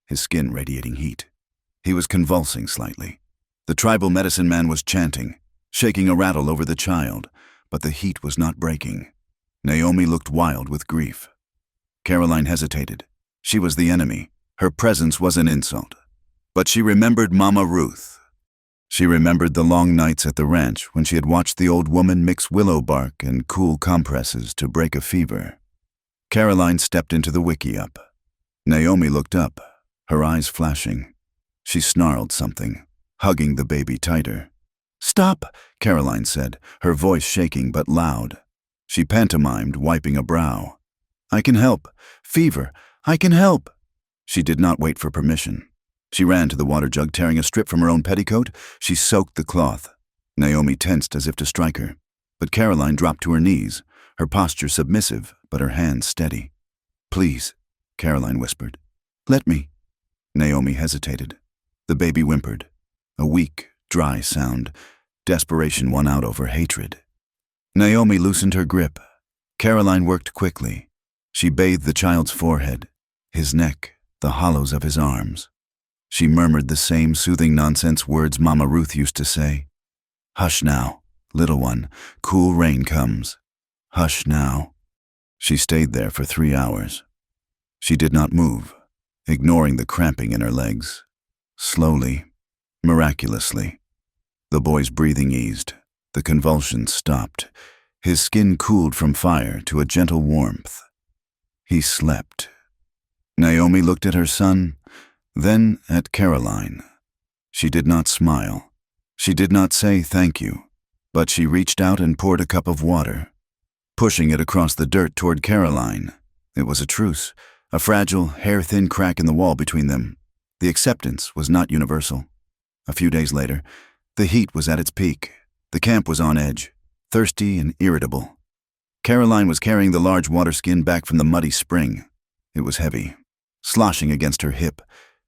his skin radiating heat. He was convulsing slightly. The tribal medicine man was chanting, shaking a rattle over the child, but the heat was not breaking. Naomi looked wild with grief. Caroline hesitated. She was the enemy. Her presence was an insult. But she remembered Mama Ruth. She remembered the long nights at the ranch when she had watched the old woman mix willow bark and cool compresses to break a fever. Caroline stepped into the wickiup. Naomi looked up, her eyes flashing. She snarled something, hugging the baby tighter. "Stop," Caroline said, her voice shaking but loud. She pantomimed, wiping a brow. "I can help. Fever. I can help." She did not wait for permission. She ran to the water jug, tearing a strip from her own petticoat. She soaked the cloth. Naomi tensed as if to strike her. But Caroline dropped to her knees, her posture submissive, but her hands steady. "Please," Caroline whispered. "Let me." Naomi hesitated. The baby whimpered. A weak, dry sound. Desperation won out over hatred. Naomi loosened her grip. Caroline worked quickly. She bathed the child's forehead, his neck, the hollows of his arms. She murmured the same soothing nonsense words Mama Ruth used to say. "Hush now, little one, cool rain comes. Hush now." She stayed there for 3 hours. She did not move, ignoring the cramping in her legs. Slowly, miraculously, the boy's breathing eased. The convulsions stopped. His skin cooled from fire to a gentle warmth. He slept. Naomi looked at her son, then at Caroline. She did not smile. She did not say thank you, but she reached out and poured a cup of water, pushing it across the dirt toward Caroline. It was a truce, a fragile, hair-thin crack in the wall between them. The acceptance was not universal. A few days later, the heat was at its peak. The camp was on edge, thirsty and irritable. Caroline was carrying the large water skin back from the muddy spring. It was heavy, sloshing against her hip.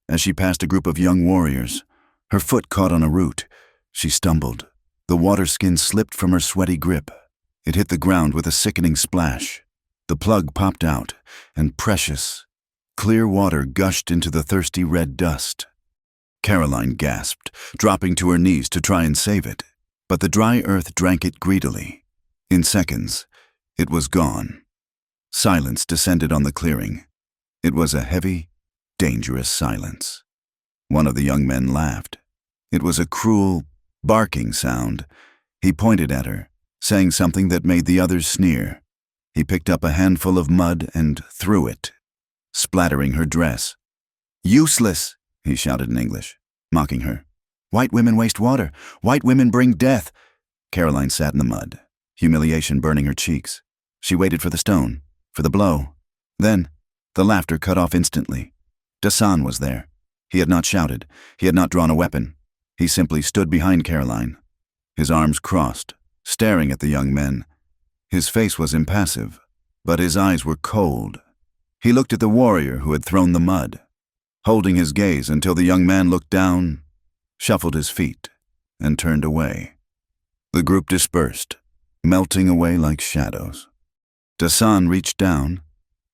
As she passed a group of young warriors, her foot caught on a root. She stumbled. The water skin slipped from her sweaty grip. It hit the ground with a sickening splash. The plug popped out, and precious, clear water gushed into the thirsty red dust. Caroline gasped, dropping to her knees to try and save it. But the dry earth drank it greedily. In seconds, it was gone. Silence descended on the clearing. It was a heavy, dangerous silence. One of the young men laughed. It was a cruel, barking sound. He pointed at her, saying something that made the others sneer. He picked up a handful of mud and threw it, splattering her dress. "Useless," he shouted in English, mocking her. "White women waste water. White women bring death." Caroline sat in the mud, humiliation burning her cheeks. She waited for the stone, for the blow. Then, the laughter cut off instantly. Dasan was there. He had not shouted. He had not drawn a weapon. He simply stood behind Caroline, his arms crossed, staring at the young men. His face was impassive, but his eyes were cold. He looked at the warrior who had thrown the mud, holding his gaze until the young man looked down, shuffled his feet, and turned away. The group dispersed, melting away like shadows. Dasan reached down.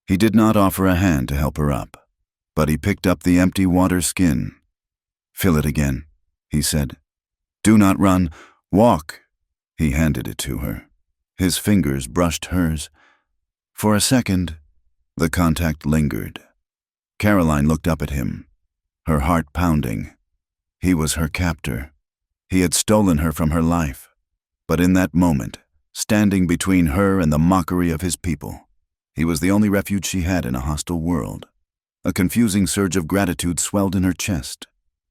He did not offer a hand to help her up, but he picked up the empty water skin. "Fill it again," he said. "Do not run. Walk." He handed it to her. His fingers brushed hers. For a second, the contact lingered. Caroline looked up at him, her heart pounding. He was her captor. He had stolen her from her life. But in that moment, standing between her and the mockery of his people, he was the only refuge she had in a hostile world. A confusing surge of gratitude swelled in her chest,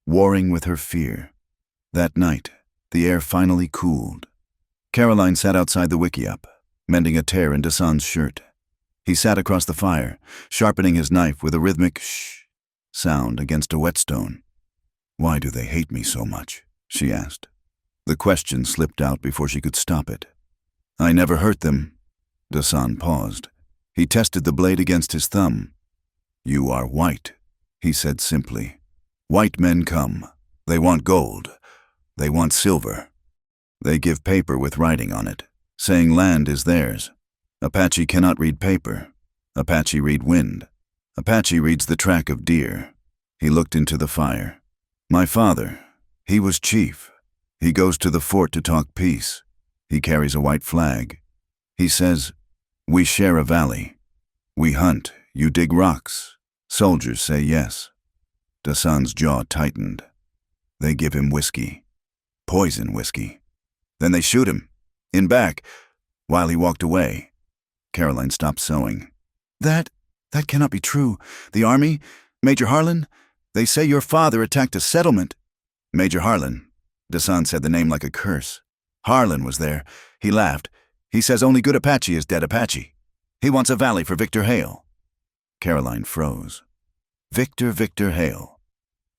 warring with her fear. That night, the air finally cooled. Caroline sat outside the wickiup, mending a tear in Dasan's shirt. He sat across the fire, sharpening his knife with a rhythmic shh sound against a whetstone. "Why do they hate me so much?" she asked. The question slipped out before she could stop it. "I never hurt them." Dasan paused. He tested the blade against his thumb. "You are white," he said simply. "White men come. They want gold. They want silver. They give paper with writing on it, saying land is theirs. Apache cannot read paper. Apache read wind. Apache reads the track of deer." He looked into the fire. "My father, he was chief. He goes to the fort to talk peace. He carries a white flag. He says, 'We share a valley. We hunt, you dig rocks.' Soldiers say yes." Dasan's jaw tightened. "They give him whiskey. Poison whiskey. Then they shoot him. In back. While he walked away." Caroline stopped sewing. That cannot be true. The army? Major Harlan? They say your father attacked a settlement." "Major Harlan." Dasan said the name like a curse. "Harlan was there. He laughed. He says only good Apache is dead Apache. He wants a valley for Victor Hale." Caroline froze. Victor Hale.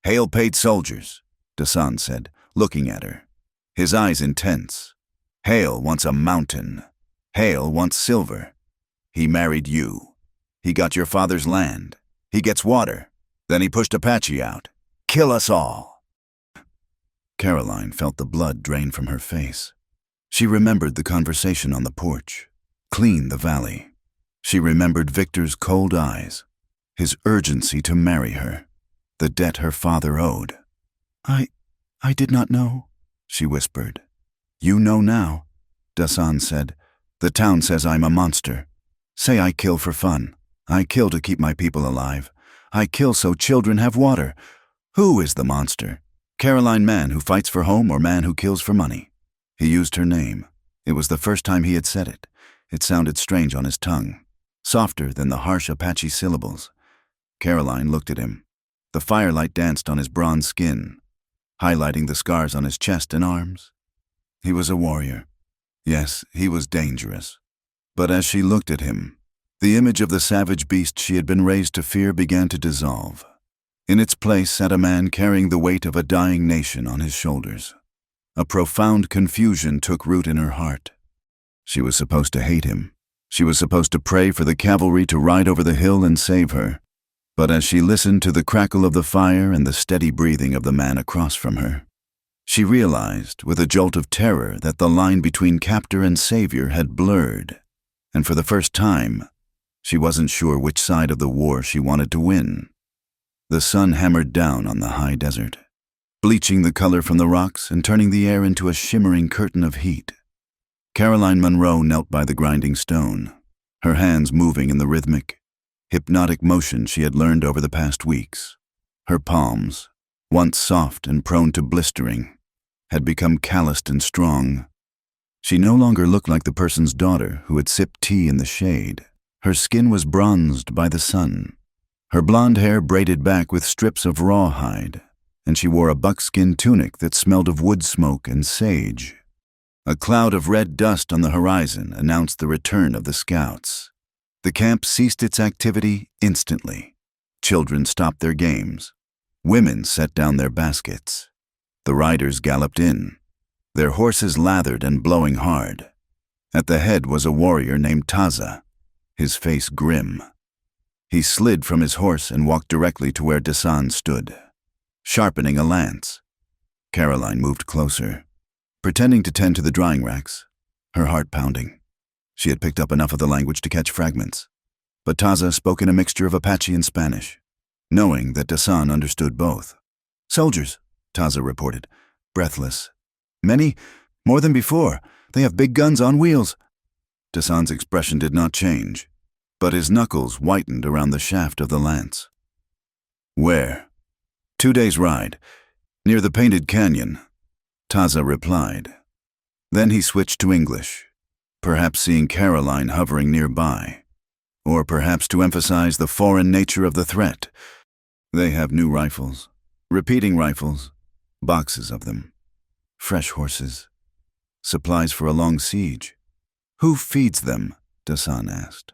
"Hale paid soldiers," Dasan said, looking at her, his eyes intense. "Hale wants a mountain. Hale wants silver. He married you. He got your father's land. He gets water. Then he pushed Apache out. Kill us all." Caroline felt the blood drain from her face. She remembered the conversation on the porch. Clean the valley. She remembered Victor's cold eyes, his urgency to marry her, the debt her father owed. I did not know," she whispered. "You know now," Dasan said. "The town says I'm a monster. Say I kill for fun. I kill to keep my people alive. I kill so children have water. Who is the monster? Caroline man who fights for home or man who kills for money?" He used her name. It was the first time he had said it. It sounded strange on his tongue, softer than the harsh Apache syllables. Caroline looked at him. The firelight danced on his bronze skin, highlighting the scars on his chest and arms. He was a warrior. Yes, he was dangerous. But as she looked at him, the image of the savage beast she had been raised to fear began to dissolve. In its place sat a man carrying the weight of a dying nation on his shoulders. A profound confusion took root in her heart. She was supposed to hate him. She was supposed to pray for the cavalry to ride over the hill and save her. But as she listened to the crackle of the fire and the steady breathing of the man across from her, she realized with a jolt of terror that the line between captor and savior had blurred, and for the first time, she wasn't sure which side of the war she wanted to win. The sun hammered down on the high desert, bleaching the color from the rocks and turning the air into a shimmering curtain of heat. Caroline Munro knelt by the grinding stone, her hands moving in the rhythmic, hypnotic motion she had learned over the past weeks. Her palms, once soft and prone to blistering, had become calloused and strong. She no longer looked like the person's daughter who had sipped tea in the shade. Her skin was bronzed by the sun, her blonde hair braided back with strips of rawhide, and she wore a buckskin tunic that smelled of wood smoke and sage. A cloud of red dust on the horizon announced the return of the scouts. The camp ceased its activity instantly. Children stopped their games. Women set down their baskets. The riders galloped in, their horses lathered and blowing hard. At the head was a warrior named Taza, his face grim. He slid from his horse and walked directly to where Dasan stood, sharpening a lance. Caroline moved closer, pretending to tend to the drying racks, her heart pounding. She had picked up enough of the language to catch fragments, but Taza spoke in a mixture of Apache and Spanish, knowing that Dasan understood both. "Soldiers," Taza reported, breathless. "Many, more than before. They have big guns on wheels." Dasan's expression did not change, but his knuckles whitened around the shaft of the lance. "Where?" 2 days' ride, near the Painted Canyon," Taza replied. Then he switched to English, perhaps seeing Caroline hovering nearby, or perhaps to emphasize the foreign nature of the threat. "They have new rifles, repeating rifles, boxes of them, fresh horses, supplies for a long siege." "Who feeds them?" Dasan asked.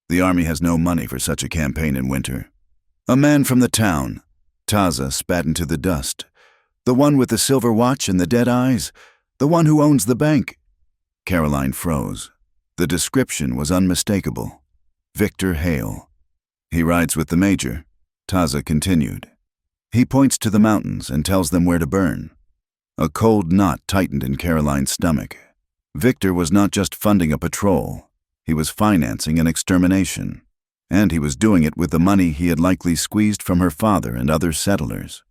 The army has no money for such a campaign in winter. A man from the town, Taza spat into the dust. The one with the silver watch and the dead eyes, the one who owns the bank. Caroline froze. The description was unmistakable. Victor Hale. He rides with the major, Taza continued. He points to the mountains and tells them where to burn. A cold knot tightened in Caroline's stomach. Victor was not just funding a patrol. He was financing an extermination. And he was doing it with the money he had likely squeezed from her father and other settlers.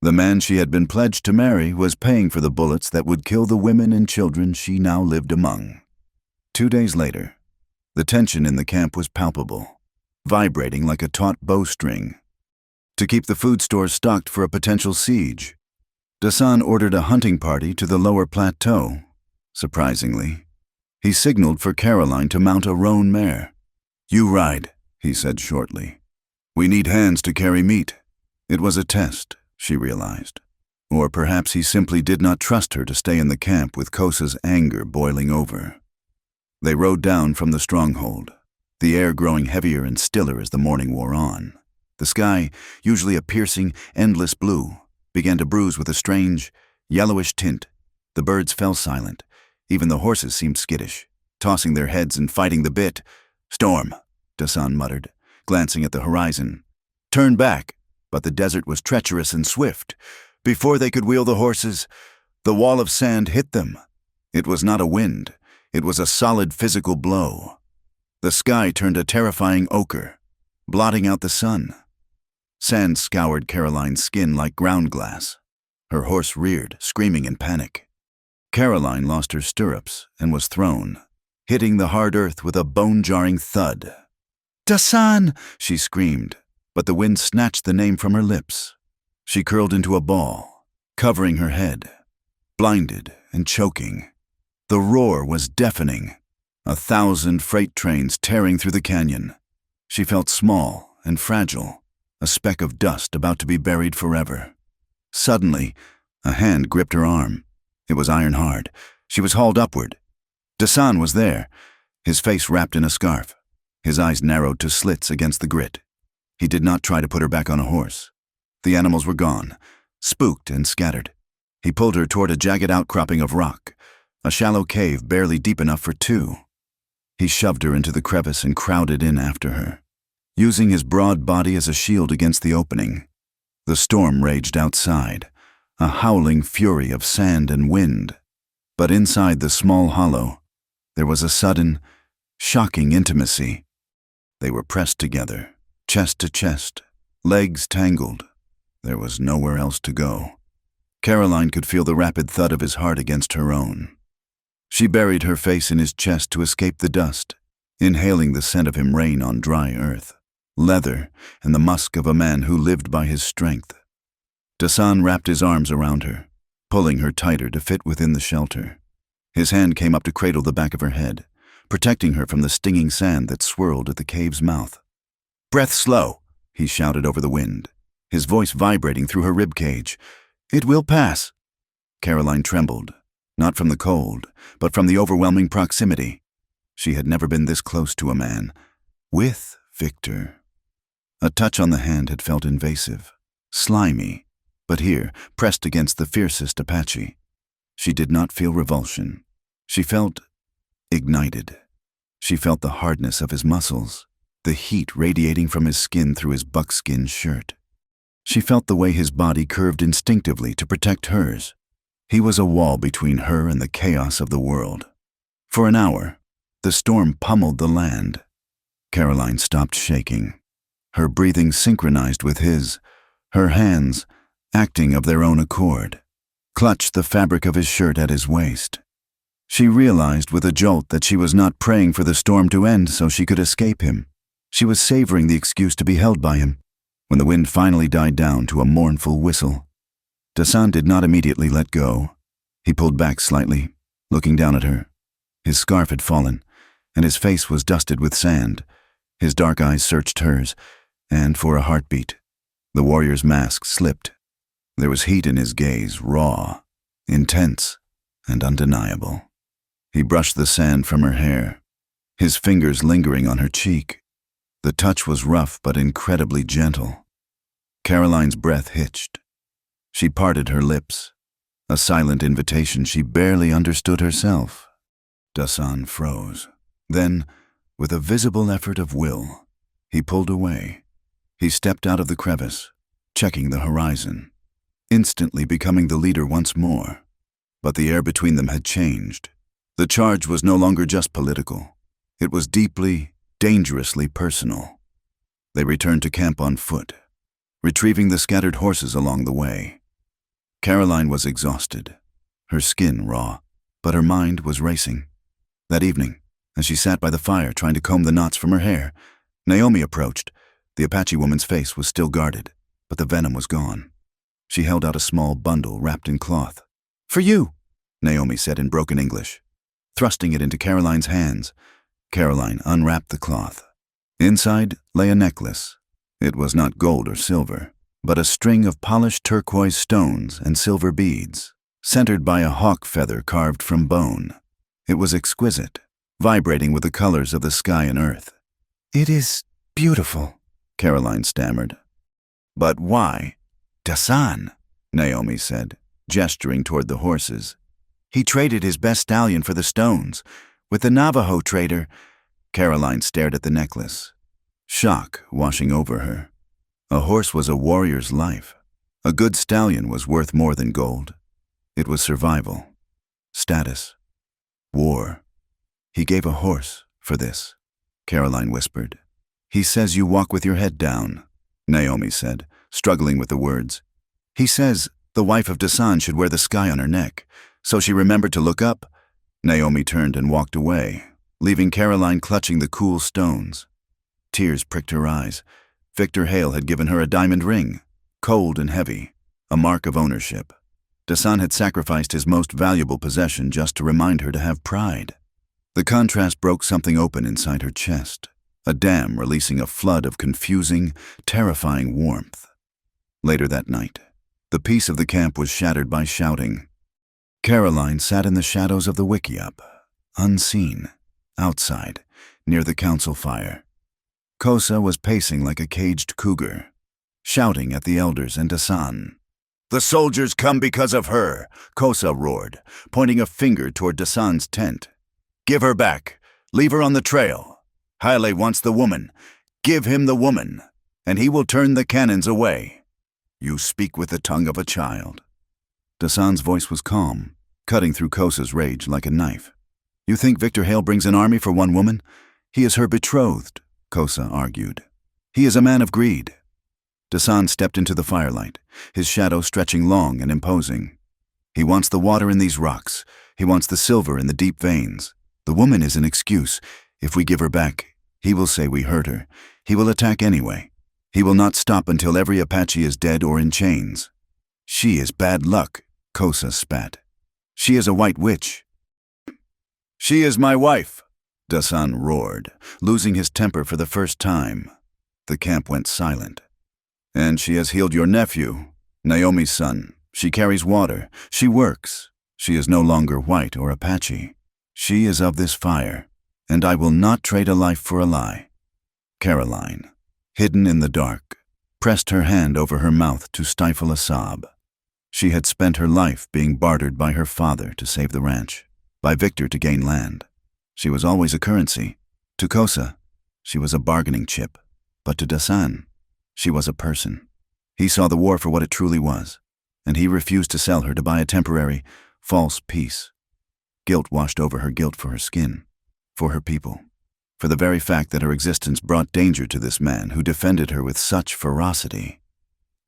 The man she had been pledged to marry was paying for the bullets that would kill the women and children she now lived among. 2 days later, the tension in the camp was palpable, vibrating like a taut bowstring. To keep the food stores stocked for a potential siege, Dasan ordered a hunting party to the lower plateau. Surprisingly, he signaled for Caroline to mount a roan mare. "You ride," he said shortly. "We need hands to carry meat." It was a test, she realized. Or perhaps he simply did not trust her to stay in the camp with Kosa's anger boiling over. They rode down from the stronghold, the air growing heavier and stiller as the morning wore on. The sky, usually a piercing, endless blue, began to bruise with a strange, yellowish tint. The birds fell silent. Even the horses seemed skittish, tossing their heads and fighting the bit. "Storm," Dasan muttered, glancing at the horizon. "Turn back." But the desert was treacherous and swift. Before they could wheel the horses, the wall of sand hit them. It was not a wind. It was a solid physical blow. The sky turned a terrifying ochre, blotting out the sun. Sand scoured Caroline's skin like ground glass. Her horse reared, screaming in panic. Caroline lost her stirrups and was thrown, hitting the hard earth with a bone-jarring thud. "Dasan!" she screamed, but the wind snatched the name from her lips. She curled into a ball, covering her head, blinded and choking. The roar was deafening, 1,000 freight trains tearing through the canyon. She felt small and fragile, a speck of dust about to be buried forever. Suddenly, a hand gripped her arm. It was iron hard. She was hauled upward. Dasan was there, his face wrapped in a scarf. His eyes narrowed to slits against the grit. He did not try to put her back on a horse. The animals were gone, spooked and scattered. He pulled her toward a jagged outcropping of rock, a shallow cave barely deep enough for two. He shoved her into the crevice and crowded in after her, using his broad body as a shield against the opening. The storm raged outside, a howling fury of sand and wind. But inside the small hollow, there was a sudden, shocking intimacy. They were pressed together, chest to chest, legs tangled. There was nowhere else to go. Caroline could feel the rapid thud of his heart against her own. She buried her face in his chest to escape the dust, inhaling the scent of him rain on dry earth, leather, and the musk of a man who lived by his strength. Dasan wrapped his arms around her, pulling her tighter to fit within the shelter. His hand came up to cradle the back of her head, protecting her from the stinging sand that swirled at the cave's mouth. "Breath slow," he shouted over the wind, his voice vibrating through her ribcage. "It will pass." Caroline trembled, not from the cold, but from the overwhelming proximity. She had never been this close to a man. With Victor. A touch on the hand had felt invasive, slimy, but here, pressed against the fiercest Apache, she did not feel revulsion. She felt ignited. She felt the hardness of his muscles, the heat radiating from his skin through his buckskin shirt. She felt the way his body curved instinctively to protect hers. He was a wall between her and the chaos of the world. For an hour, the storm pummeled the land. Caroline stopped shaking. Her breathing synchronized with his, her hands, acting of their own accord, clutched the fabric of his shirt at his waist. She realized with a jolt that she was not praying for the storm to end so she could escape him. She was savoring the excuse to be held by him. When the wind finally died down to a mournful whistle, Dasan did not immediately let go. He pulled back slightly, looking down at her. His scarf had fallen, and his face was dusted with sand. His dark eyes searched hers, and for a heartbeat, the warrior's mask slipped. There was heat in his gaze, raw, intense, and undeniable. He brushed the sand from her hair, his fingers lingering on her cheek. The touch was rough but incredibly gentle. Caroline's breath hitched. She parted her lips, a silent invitation she barely understood herself. Dasan froze. Then, with a visible effort of will, he pulled away. He stepped out of the crevice, checking the horizon, instantly becoming the leader once more. But the air between them had changed. The charge was no longer just political. It was deeply, dangerously personal. They returned to camp on foot, retrieving the scattered horses along the way. Caroline was exhausted, her skin raw, but her mind was racing. That evening, as she sat by the fire trying to comb the knots from her hair, Naomi approached. The Apache woman's face was still guarded, but the venom was gone. She held out a small bundle wrapped in cloth. "For you," Naomi said in broken English. Thrusting it into Caroline's hands, Caroline unwrapped the cloth. Inside lay a necklace. It was not gold or silver, but a string of polished turquoise stones and silver beads, centered by a hawk feather carved from bone. It was exquisite, vibrating with the colors of the sky and earth. "It is beautiful," Caroline stammered. "But why?" "Dasan," Naomi said, gesturing toward the horses. "He traded his best stallion for the stones. With the Navajo trader—" Caroline stared at the necklace, shock washing over her. A horse was a warrior's life. A good stallion was worth more than gold. It was survival, status, war. "He gave a horse for this," Caroline whispered. "He says you walk with your head down," Naomi said, struggling with the words. "He says the wife of Dasan should wear the sky on her neck, so she remembered to look up." Naomi turned and walked away, leaving Caroline clutching the cool stones. Tears pricked her eyes. Victor Hale had given her a diamond ring, cold and heavy, a mark of ownership. Dasan had sacrificed his most valuable possession just to remind her to have pride. The contrast broke something open inside her chest, a dam releasing a flood of confusing, terrifying warmth. Later that night, the peace of the camp was shattered by shouting. Caroline sat in the shadows of the wickiup, unseen, outside, near the council fire. Kosa was pacing like a caged cougar, shouting at the elders and Dasan. "The soldiers come because of her," Kosa roared, pointing a finger toward Dasan's tent. "Give her back. Leave her on the trail. Haile wants the woman. Give him the woman, and he will turn the cannons away. You speak with the tongue of a child." Dasan's voice was calm, cutting through Kosa's rage like a knife. "You think Victor Hale brings an army for one woman? He is her betrothed," Kosa argued. "He is a man of greed." Dasan stepped into the firelight, his shadow stretching long and imposing. "He wants the water in these rocks. He wants the silver in the deep veins. The woman is an excuse. If we give her back, he will say we hurt her. He will attack anyway. He will not stop until every Apache is dead or in chains." "She is bad luck," Kosa spat. "She is a white witch." "She is my wife," Dasan roared, losing his temper for the first time. The camp went silent. "And she has healed your nephew, Naomi's son. She carries water. She works. She is no longer white or Apache. She is of this fire, and I will not trade a life for a lie." Caroline, hidden in the dark, pressed her hand over her mouth to stifle a sob. She had spent her life being bartered by her father to save the ranch, by Victor to gain land. She was always a currency. To Kosa, she was a bargaining chip, but to Dasan, she was a person. He saw the war for what it truly was, and he refused to sell her to buy a temporary, false peace. Guilt washed over her guilt for her skin, for her people, for the very fact that her existence brought danger to this man who defended her with such ferocity.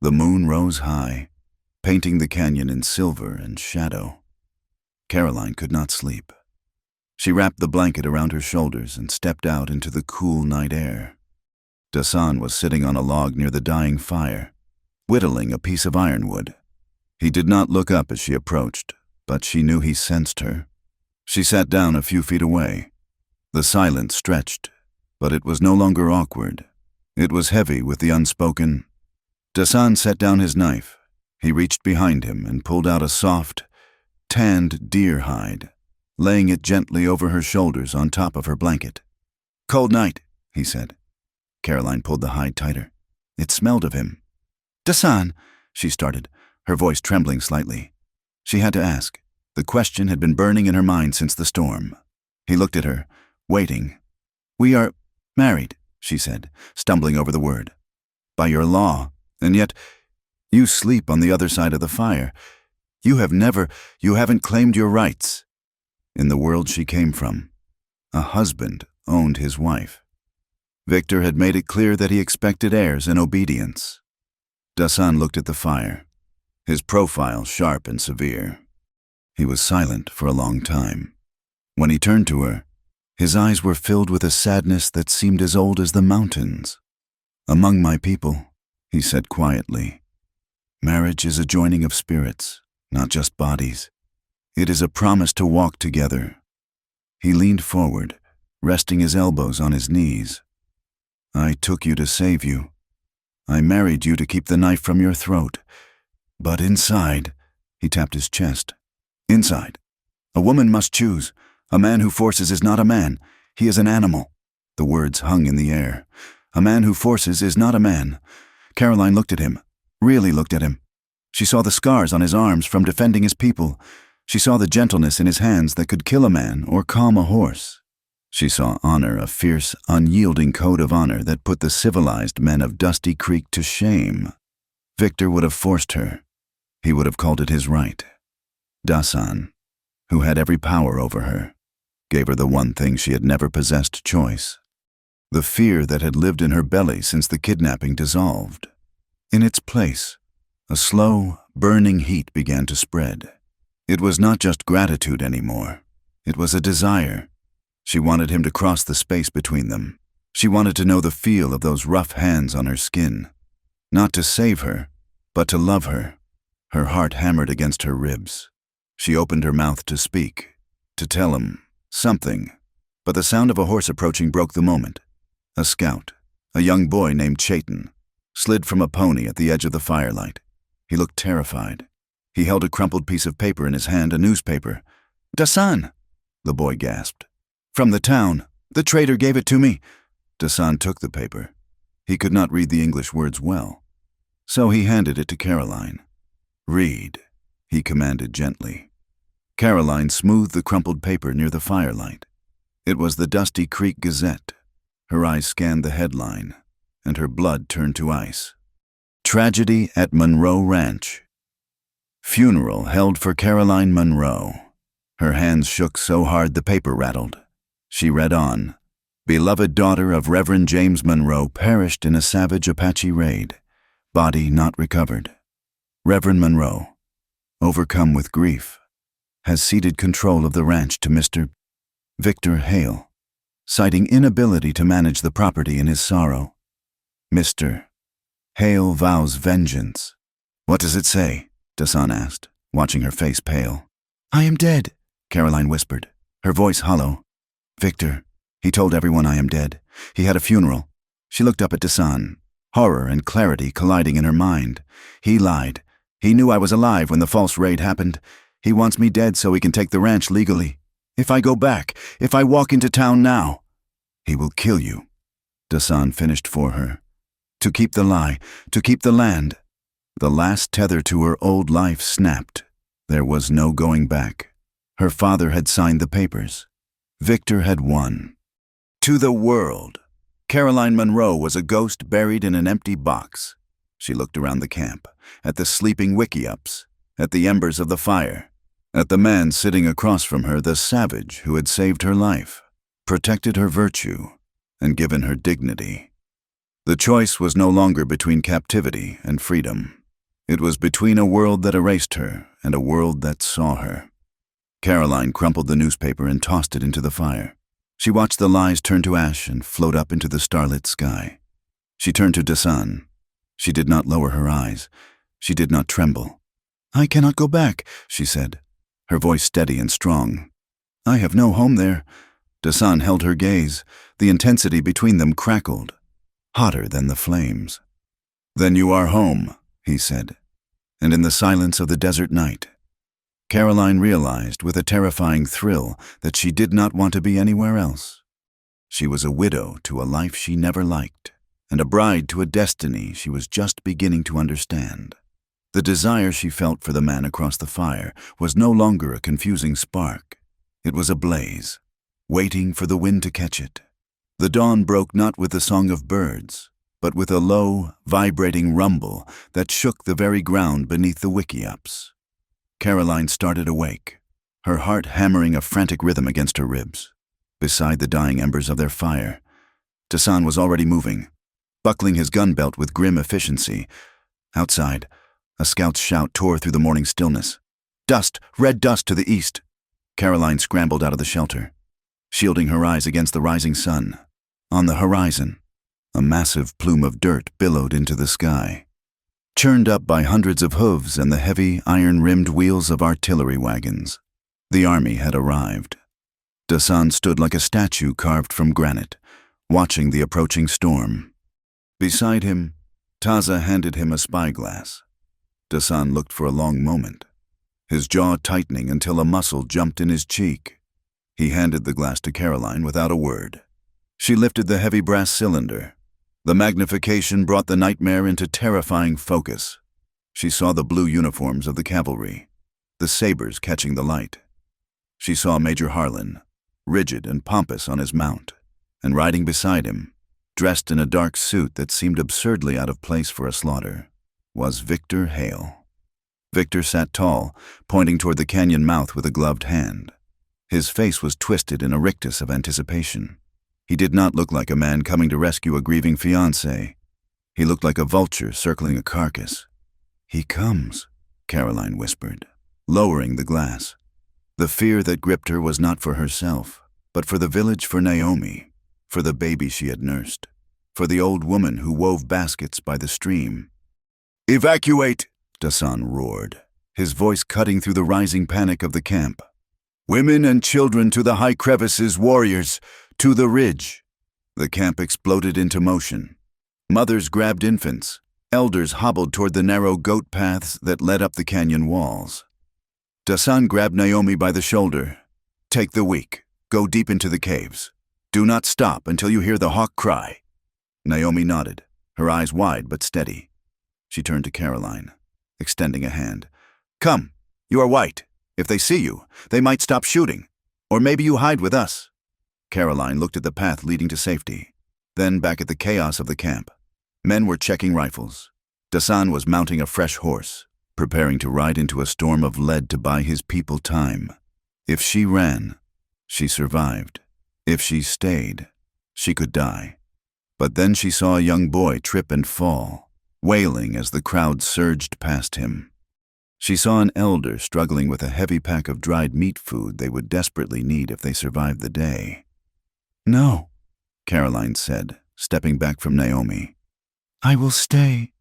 The moon rose high, painting the canyon in silver and shadow. Caroline could not sleep. She wrapped the blanket around her shoulders and stepped out into the cool night air. Dasan was sitting on a log near the dying fire, whittling a piece of ironwood. He did not look up as she approached, but she knew he sensed her. She sat down a few feet away. The silence stretched, but it was no longer awkward. It was heavy with the unspoken. Dasan set down his knife. He reached behind him and pulled out a soft, tanned deer hide, laying it gently over her shoulders on top of her blanket. "Cold night," he said. Caroline pulled the hide tighter. It smelled of him. Dasan, she started, her voice trembling slightly. She had to ask. The question had been burning in her mind since the storm. He looked at her, waiting. We are married, she said, stumbling over the word. By your law, and yet you sleep on the other side of the fire. You haven't claimed your rights. In the world she came from, a husband owned his wife. Victor had made it clear that he expected heirs and obedience. Dasan looked at the fire, his profile sharp and severe. He was silent for a long time. When he turned to her, his eyes were filled with a sadness that seemed as old as the mountains. Among my people, he said quietly, marriage is a joining of spirits, not just bodies. It is a promise to walk together. He leaned forward, resting his elbows on his knees. I took you to save you. I married you to keep the knife from your throat. But inside, he tapped his chest. Inside, a woman must choose. A man who forces is not a man. He is an animal. The words hung in the air. A man who forces is not a man. Caroline looked at him, really looked at him. She saw the scars on his arms from defending his people. She saw the gentleness in his hands that could kill a man or calm a horse. She saw honor, a fierce, unyielding code of honor that put the civilized men of Dusty Creek to shame. Victor would have forced her. He would have called it his right. Dasan, who had every power over her, gave her the one thing she had never possessed: choice. The fear that had lived in her belly since the kidnapping dissolved. In its place, a slow, burning heat began to spread. It was not just gratitude anymore. It was a desire. She wanted him to cross the space between them. She wanted to know the feel of those rough hands on her skin. Not to save her, but to love her. Her heart hammered against her ribs. She opened her mouth to speak, to tell him something, but the sound of a horse approaching broke the moment. A scout, a young boy named Chaitin, slid from a pony at the edge of the firelight. He looked terrified. He held a crumpled piece of paper in his hand, a newspaper. Dasan, the boy gasped. From the town. The trader gave it to me. Dasan took the paper. He could not read the English words well, so he handed it to Caroline. Read, he commanded gently. Caroline smoothed the crumpled paper near the firelight. It was the Dusty Creek Gazette. Her eyes scanned the headline, and her blood turned to ice. Tragedy at Monroe Ranch. Funeral held for Caroline Monroe. Her hands shook so hard the paper rattled. She read on. Beloved daughter of Reverend James Monroe perished in a savage Apache raid. Body not recovered. Reverend Monroe, overcome with grief, has ceded control of the ranch to Mr. Victor Hale, citing inability to manage the property in his sorrow. Mr. Hale vows vengeance. What does it say? Dasan asked, watching her face pale. I am dead, Caroline whispered, her voice hollow. Victor, he told everyone I am dead. He had a funeral. She looked up at Dasan, horror and clarity colliding in her mind. He lied. He knew I was alive when the false raid happened. He wants me dead so he can take the ranch legally. If I go back, if I walk into town now, he will kill you. Dasan finished for her. To keep the lie, to keep the land. The last tether to her old life snapped. There was no going back. Her father had signed the papers. Victor had won. To the world. Caroline Monroe was a ghost buried in an empty box. She looked around the camp, at the sleeping wickiups, at the embers of the fire, at the man sitting across from her, the savage who had saved her life, protected her virtue, and given her dignity. The choice was no longer between captivity and freedom. It was between a world that erased her and a world that saw her. Caroline crumpled the newspaper and tossed it into the fire. She watched the lies turn to ash and float up into the starlit sky. She turned to Dasan. She did not lower her eyes. She did not tremble. I cannot go back, she said, her voice steady and strong. I have no home there. Dasan held her gaze. The intensity between them crackled, hotter than the flames. Then you are home, he said. And in the silence of the desert night, Caroline realized with a terrifying thrill that she did not want to be anywhere else. She was a widow to a life she never liked. and a bride to a destiny she was just beginning to understand. The desire she felt for the man across the fire was no longer a confusing spark. It was a blaze, waiting for the wind to catch it. The dawn broke not with the song of birds, but with a low, vibrating rumble that shook the very ground beneath the wickiups. Caroline started awake, her heart hammering a frantic rhythm against her ribs. Beside the dying embers of their fire, Tassan was already moving, buckling his gun belt with grim efficiency. Outside, a scout's shout tore through the morning stillness. Dust, red dust to the east. Caroline scrambled out of the shelter, shielding her eyes against the rising sun. On the horizon, a massive plume of dirt billowed into the sky, churned up by hundreds of hooves and the heavy, iron-rimmed wheels of artillery wagons. The army had arrived. Tassan stood like a statue carved from granite, watching the approaching storm. Beside him, Taza handed him a spyglass. Tassan looked for a long moment, his jaw tightening until a muscle jumped in his cheek. He handed the glass to Caroline without a word. She lifted the heavy brass cylinder. The magnification brought the nightmare into terrifying focus. She saw the blue uniforms of the cavalry, the sabers catching the light. She saw Major Harlan, rigid and pompous on his mount, and riding beside him, dressed in a dark suit that seemed absurdly out of place for a slaughter, was Victor Hale. Victor sat tall, pointing toward the canyon mouth with a gloved hand. His face was twisted in a rictus of anticipation. He did not look like a man coming to rescue a grieving fiancée. He looked like a vulture circling a carcass. "He comes," Caroline whispered, lowering the glass. The fear that gripped her was not for herself, but for the village, for Naomi, for the baby she had nursed, for the old woman who wove baskets by the stream. "Evacuate!" Tassan roared, his voice cutting through the rising panic of the camp. "Women and children to the high crevices, warriors, to the ridge." The camp exploded into motion. Mothers grabbed infants. Elders hobbled toward the narrow goat paths that led up the canyon walls. Tassan grabbed Naomi by the shoulder. "Take the weak. Go deep into the caves. Do not stop until you hear the hawk cry." Naomi nodded, her eyes wide but steady. She turned to Caroline, extending a hand. "Come, you are white. If they see you, they might stop shooting. Or maybe you hide with us." Caroline looked at the path leading to safety, then back at the chaos of the camp. Men were checking rifles. Tassan was mounting a fresh horse, preparing to ride into a storm of lead to buy his people time. If she ran, she survived. If she stayed, she could die. But then she saw a young boy trip and fall, wailing as the crowd surged past him. She saw an elder struggling with a heavy pack of dried meat food they would desperately need if they survived the day. "No," Caroline said, stepping back from Naomi. "I will stay."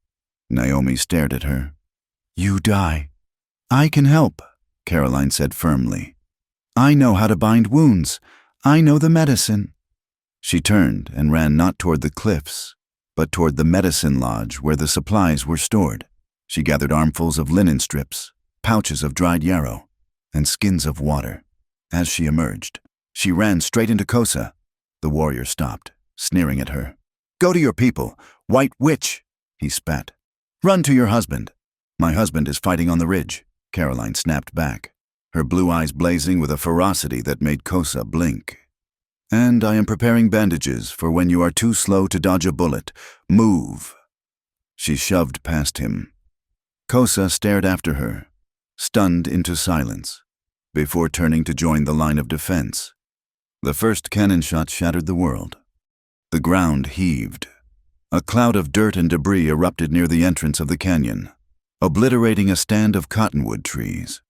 Naomi stared at her. "You die." "I can help," Caroline said firmly. "I know how to bind wounds. I know the medicine." She turned and ran not toward the cliffs, but toward the medicine lodge where the supplies were stored. She gathered armfuls of linen strips, pouches of dried yarrow, and skins of water. As she emerged, she ran straight into Kosa. The warrior stopped, sneering at her. "Go to your people, white witch," he spat. "Run to your husband." "My husband is fighting on the ridge," Caroline snapped back, her blue eyes blazing with a ferocity that made Kosa blink. "And I am preparing bandages for when you are too slow to dodge a bullet. Move." She shoved past him. Kosa stared after her, stunned into silence, before turning to join the line of defense. The first cannon shot shattered the world. The ground heaved. A cloud of dirt and debris erupted near the entrance of the canyon, obliterating a stand of cottonwood trees.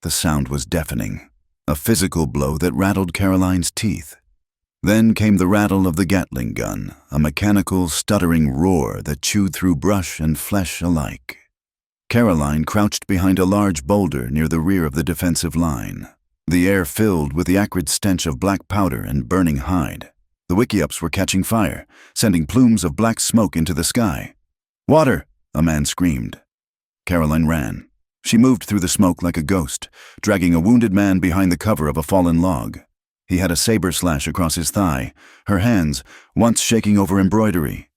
The sound was deafening, a physical blow that rattled Caroline's teeth. Then came the rattle of the Gatling gun, a mechanical, stuttering roar that chewed through brush and flesh alike. Caroline crouched behind a large boulder near the rear of the defensive line, the air filled with the acrid stench of black powder and burning hide. The wickiups were catching fire, sending plumes of black smoke into the sky. "Water!" a man screamed. Caroline ran. She moved through the smoke like a ghost, dragging a wounded man behind the cover of a fallen log. He had a saber slash across his thigh, her hands, once shaking over embroidery.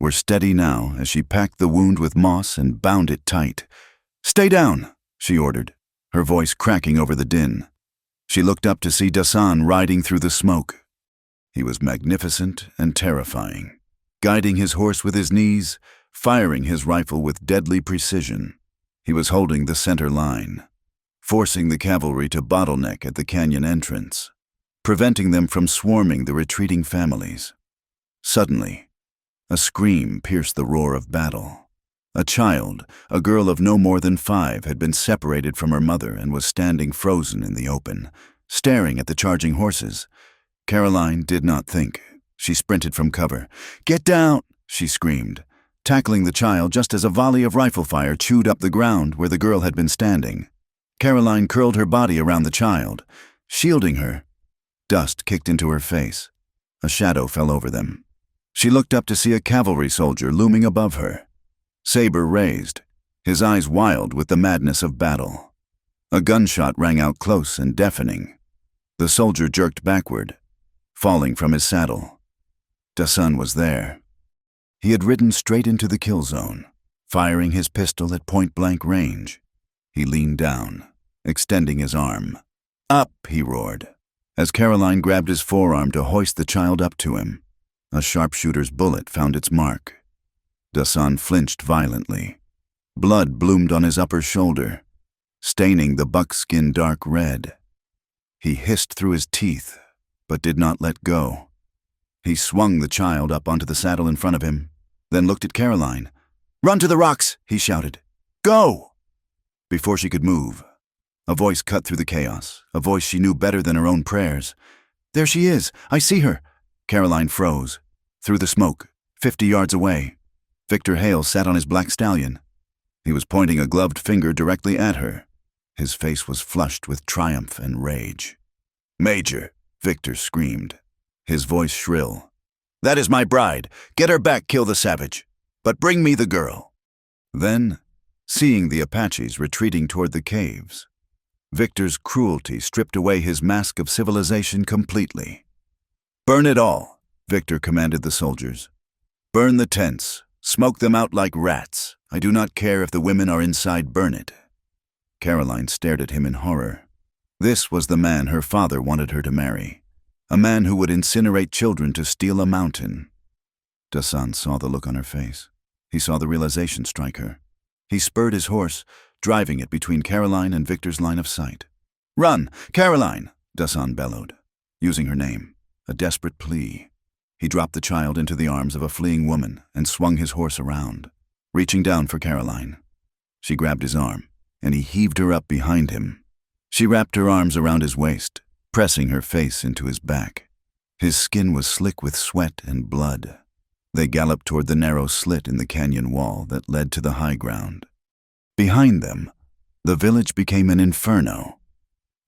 were steady now as she packed the wound with moss and bound it tight. "Stay down," she ordered, her voice cracking over the din. She looked up to see Dasan riding through the smoke. He was magnificent and terrifying, guiding his horse with his knees, firing his rifle with deadly precision. He was holding the center line, forcing the cavalry to bottleneck at the canyon entrance, preventing them from swarming the retreating families. Suddenly, a scream pierced the roar of battle. A child, a girl of no more than 5, had been separated from her mother and was standing frozen in the open, staring at the charging horses. Caroline did not think. She sprinted from cover. "Get down!" she screamed, tackling the child just as a volley of rifle fire chewed up the ground where the girl had been standing. Caroline curled her body around the child, shielding her. Dust kicked into her face. A shadow fell over them. She looked up to see a cavalry soldier looming above her, saber raised, his eyes wild with the madness of battle. A gunshot rang out close and deafening. The soldier jerked backward, falling from his saddle. Dasan was there. He had ridden straight into the kill zone, firing his pistol at point-blank range. He leaned down, extending his arm. "Up!" he roared, as Caroline grabbed his forearm to hoist the child up to him. A sharpshooter's bullet found its mark. Dasan flinched violently. Blood bloomed on his upper shoulder, staining the buckskin dark red. He hissed through his teeth, but did not let go. He swung the child up onto the saddle in front of him, then looked at Caroline. "Run to the rocks!" he shouted. "Go!" Before she could move, a voice cut through the chaos, a voice she knew better than her own prayers. "There she is! I see her!" Caroline froze. Through the smoke, 50 yards away, Victor Hale sat on his black stallion. He was pointing a gloved finger directly at her. His face was flushed with triumph and rage. "Major," Victor screamed, his voice shrill. "That is my bride. Get her back, kill the savage. But bring me the girl." Then, seeing the Apaches retreating toward the caves, Victor's cruelty stripped away his mask of civilization completely. "Burn it all," Victor commanded the soldiers. "Burn the tents. Smoke them out like rats. I do not care if the women are inside, burn it." Caroline stared at him in horror. This was the man her father wanted her to marry, a man who would incinerate children to steal a mountain. Dasan saw the look on her face. He saw the realization strike her. He spurred his horse, driving it between Caroline and Victor's line of sight. "Run, Caroline!" Dasan bellowed, using her name, a desperate plea. He dropped the child into the arms of a fleeing woman and swung his horse around, reaching down for Caroline. She grabbed his arm, and he heaved her up behind him. She wrapped her arms around his waist, pressing her face into his back. His skin was slick with sweat and blood. They galloped toward the narrow slit in the canyon wall that led to the high ground. Behind them, the village became an inferno.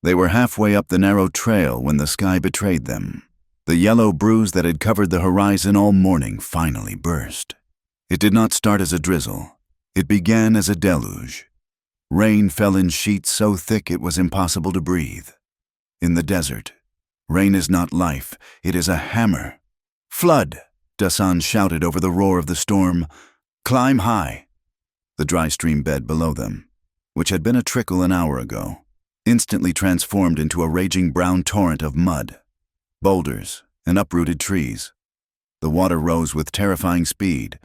They were halfway up the narrow trail when the sky betrayed them. The yellow bruise that had covered the horizon all morning finally burst. It did not start as a drizzle. It began as a deluge. Rain fell in sheets so thick it was impossible to breathe. In the desert, rain is not life, it is a hammer. "Flood!" Dasan shouted over the roar of the storm. "Climb high!" The dry stream bed below them, which had been a trickle an hour ago, instantly transformed into a raging brown torrent of mud, boulders, and uprooted trees. The water rose with terrifying speed,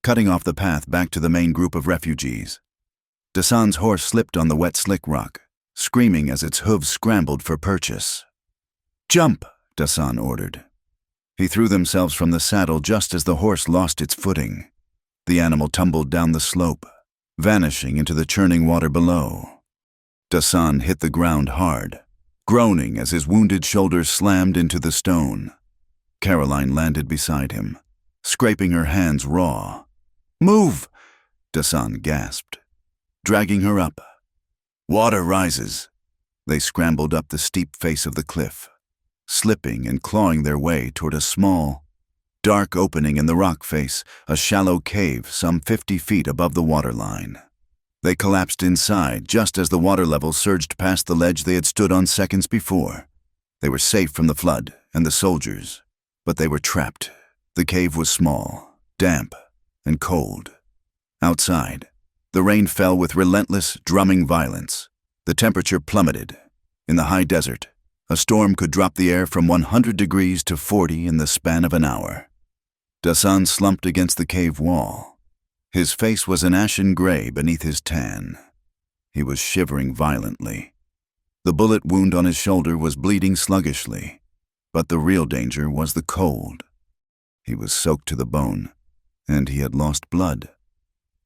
cutting off the path back to the main group of refugees. Dasan's horse slipped on the wet slick rock, screaming as its hooves scrambled for purchase. "Jump!" Dasan ordered. He threw themselves from the saddle just as the horse lost its footing. The animal tumbled down the slope, vanishing into the churning water below. Dasan hit the ground hard, groaning as his wounded shoulders slammed into the stone. Caroline landed beside him, scraping her hands raw. "Move!" Dasan gasped, dragging her up. "Water rises." They scrambled up the steep face of the cliff, slipping and clawing their way toward a small, dark opening in the rock face, a shallow cave some 50 feet above the waterline. They collapsed inside just as the water level surged past the ledge they had stood on seconds before. They were safe from the flood and the soldiers, but they were trapped. The cave was small, damp, and cold. Outside, the rain fell with relentless, drumming violence. The temperature plummeted. In the high desert, a storm could drop the air from 100 degrees to 40 in the span of an hour. Dasan slumped against the cave wall. His face was an ashen gray beneath his tan. He was shivering violently. The bullet wound on his shoulder was bleeding sluggishly, but the real danger was the cold. He was soaked to the bone, and he had lost blood.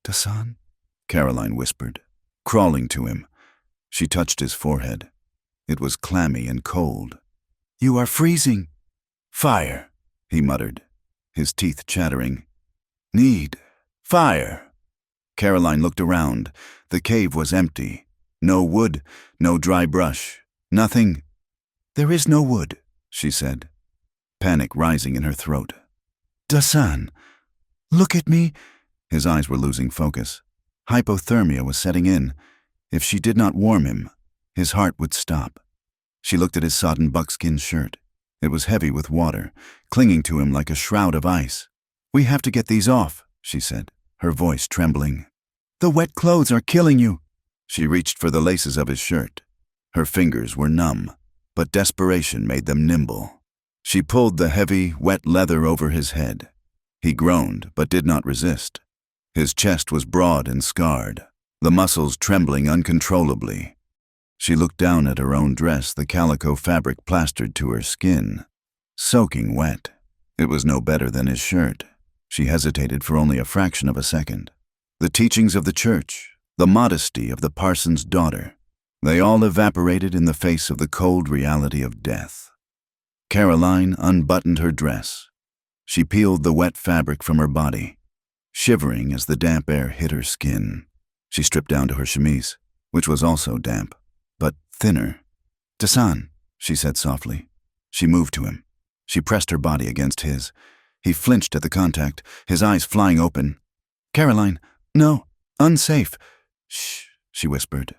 "Dasan?" Caroline whispered, crawling to him. She touched his forehead. It was clammy and cold. "You are freezing." "Fire," he muttered, his teeth chattering. "Need fire." Caroline looked around. The cave was empty. No wood, no dry brush, nothing. "There is no wood," she said, panic rising in her throat. "Dasan, look at me." His eyes were losing focus. Hypothermia was setting in. If she did not warm him, his heart would stop. She looked at his sodden buckskin shirt. It was heavy with water, clinging to him like a shroud of ice. "We have to get these off," she said, her voice trembling. "The wet clothes are killing you." She reached for the laces of his shirt. Her fingers were numb, but desperation made them nimble. She pulled the heavy, wet leather over his head. He groaned, but did not resist. His chest was broad and scarred, the muscles trembling uncontrollably. She looked down at her own dress, the calico fabric plastered to her skin. Soaking wet. It was no better than his shirt. She hesitated for only a fraction of a second. The teachings of the church, the modesty of the parson's daughter, they all evaporated in the face of the cold reality of death. Caroline unbuttoned her dress. She peeled the wet fabric from her body, shivering as the damp air hit her skin. She stripped down to her chemise, which was also damp, but thinner. "Dasan," she said softly. She moved to him. She pressed her body against his. He flinched at the contact, his eyes flying open. "Caroline, no, unsafe." "Shh," she whispered.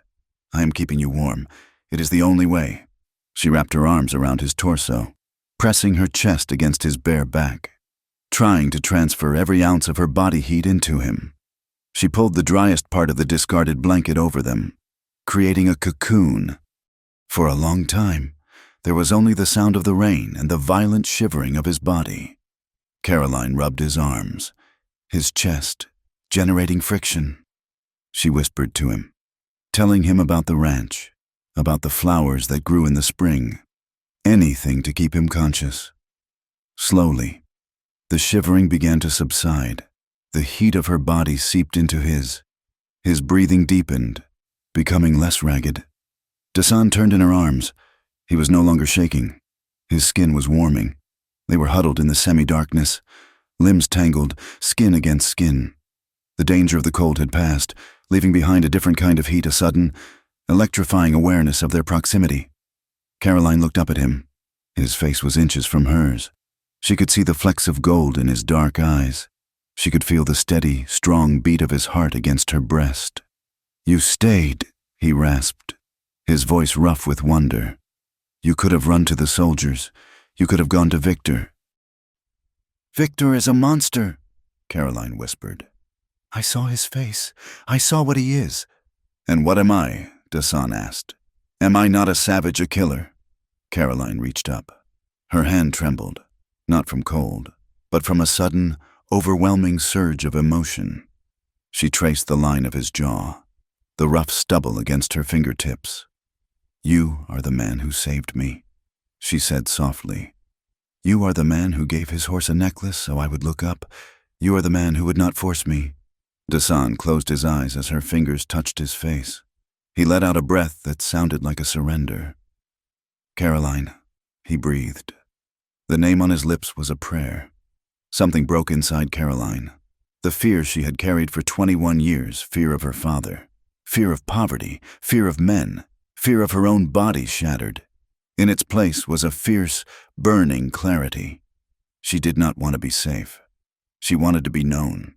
"I am keeping you warm. It is the only way." She wrapped her arms around his torso, pressing her chest against his bare back, trying to transfer every ounce of her body heat into him. She pulled the driest part of the discarded blanket over them, creating a cocoon. For a long time, there was only the sound of the rain and the violent shivering of his body. Caroline rubbed his arms, his chest, generating friction. She whispered to him, telling him about the ranch, about the flowers that grew in the spring, anything to keep him conscious. Slowly, the shivering began to subside. The heat of her body seeped into his. His breathing deepened, becoming less ragged. Dasan turned in her arms. He was no longer shaking. His skin was warming. They were huddled in the semi-darkness, limbs tangled, skin against skin. The danger of the cold had passed, leaving behind a different kind of heat, a sudden, electrifying awareness of their proximity. Caroline looked up at him. His face was inches from hers. She could see the flecks of gold in his dark eyes. She could feel the steady, strong beat of his heart against her breast. "You stayed," he rasped, his voice rough with wonder. "You could have run to the soldiers. You could have gone to Victor." "Victor is a monster," Caroline whispered. "I saw his face. I saw what he is." "And what am I?" Dasan asked. "Am I not a savage, a killer?" Caroline reached up. Her hand trembled, not from cold, but from a sudden, overwhelming surge of emotion. She traced the line of his jaw, the rough stubble against her fingertips. "You are the man who saved me," she said softly. "You are the man who gave his horse a necklace so I would look up. You are the man who would not force me." Dasan closed his eyes as her fingers touched his face. He let out a breath that sounded like a surrender. "Caroline," he breathed. The name on his lips was a prayer. Something broke inside Caroline. The fear she had carried for 21 years, fear of her father, fear of poverty, fear of men, fear of her own body shattered. In its place was a fierce, burning clarity. She did not want to be safe. She wanted to be known.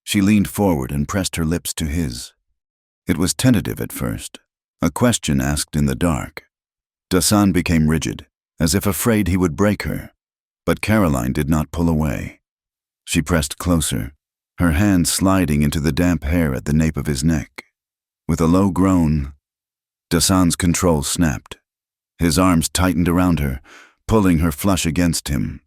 She leaned forward and pressed her lips to his. It was tentative at first, a question asked in the dark. Dasan became rigid, as if afraid he would break her. But Caroline did not pull away. She pressed closer, her hand sliding into the damp hair at the nape of his neck. With a low groan, Dasan's control snapped. His arms tightened around her, pulling her flush against him.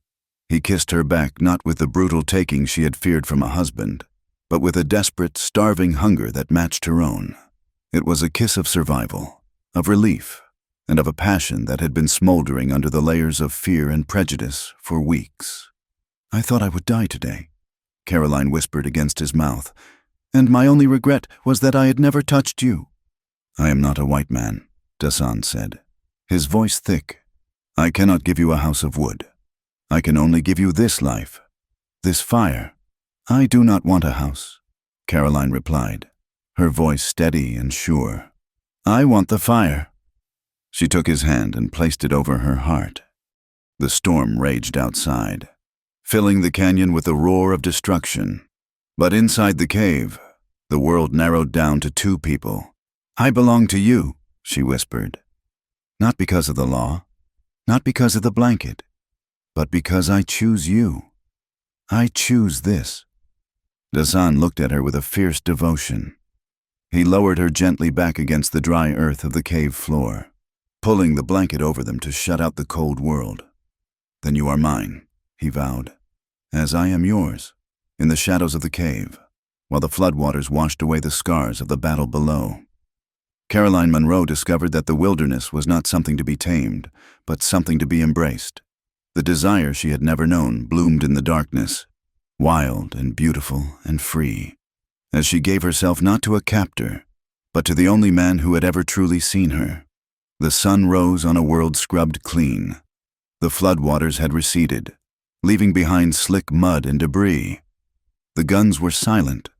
He kissed her back not with the brutal taking she had feared from a husband, but with a desperate, starving hunger that matched her own. It was a kiss of survival, of relief, and of a passion that had been smoldering under the layers of fear and prejudice for weeks. "I thought I would die today," Caroline whispered against his mouth, "and my only regret was that I had never touched you." "I am not a white man," Dasan said, his voice thick. "I cannot give you a house of wood. I can only give you this life, this fire." "I do not want a house," Caroline replied, her voice steady and sure. "I want the fire." She took his hand and placed it over her heart. The storm raged outside, filling the canyon with a roar of destruction. But inside the cave, the world narrowed down to two people. "I belong to you," she whispered. "Not because of the law, not because of the blanket, but because I choose you. I choose this." Dasan looked at her with a fierce devotion. He lowered her gently back against the dry earth of the cave floor, pulling the blanket over them to shut out the cold world. "Then you are mine," he vowed, "as I am yours," in the shadows of the cave, while the floodwaters washed away the scars of the battle below. Caroline Munro discovered that the wilderness was not something to be tamed, but something to be embraced. The desire she had never known bloomed in the darkness, wild and beautiful and free, as she gave herself not to a captor, but to the only man who had ever truly seen her. The sun rose on a world scrubbed clean. The floodwaters had receded, leaving behind slick mud and debris. The guns were silent.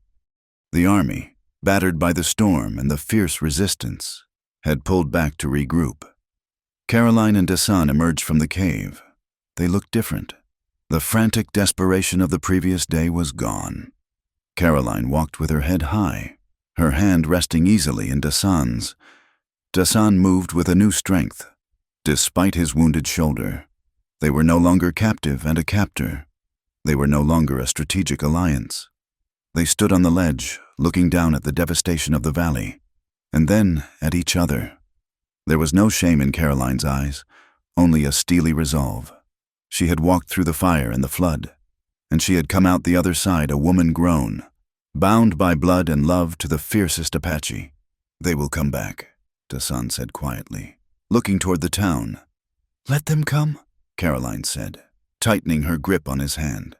The army, battered by the storm and the fierce resistance, had pulled back to regroup. Caroline and Dasan emerged from the cave. They looked different. The frantic desperation of the previous day was gone. Caroline walked with her head high, her hand resting easily in Dasan's. Dasan moved with a new strength, despite his wounded shoulder. They were no longer captive and a captor. They were no longer a strategic alliance. They stood on the ledge, looking down at the devastation of the valley, and then at each other. There was no shame in Caroline's eyes, only a steely resolve. She had walked through the fire and the flood, and she had come out the other side a woman grown, bound by blood and love to the fiercest Apache. "They will come back," Dasan said quietly, looking toward the town. "Let them come," Caroline said, tightening her grip on his hand.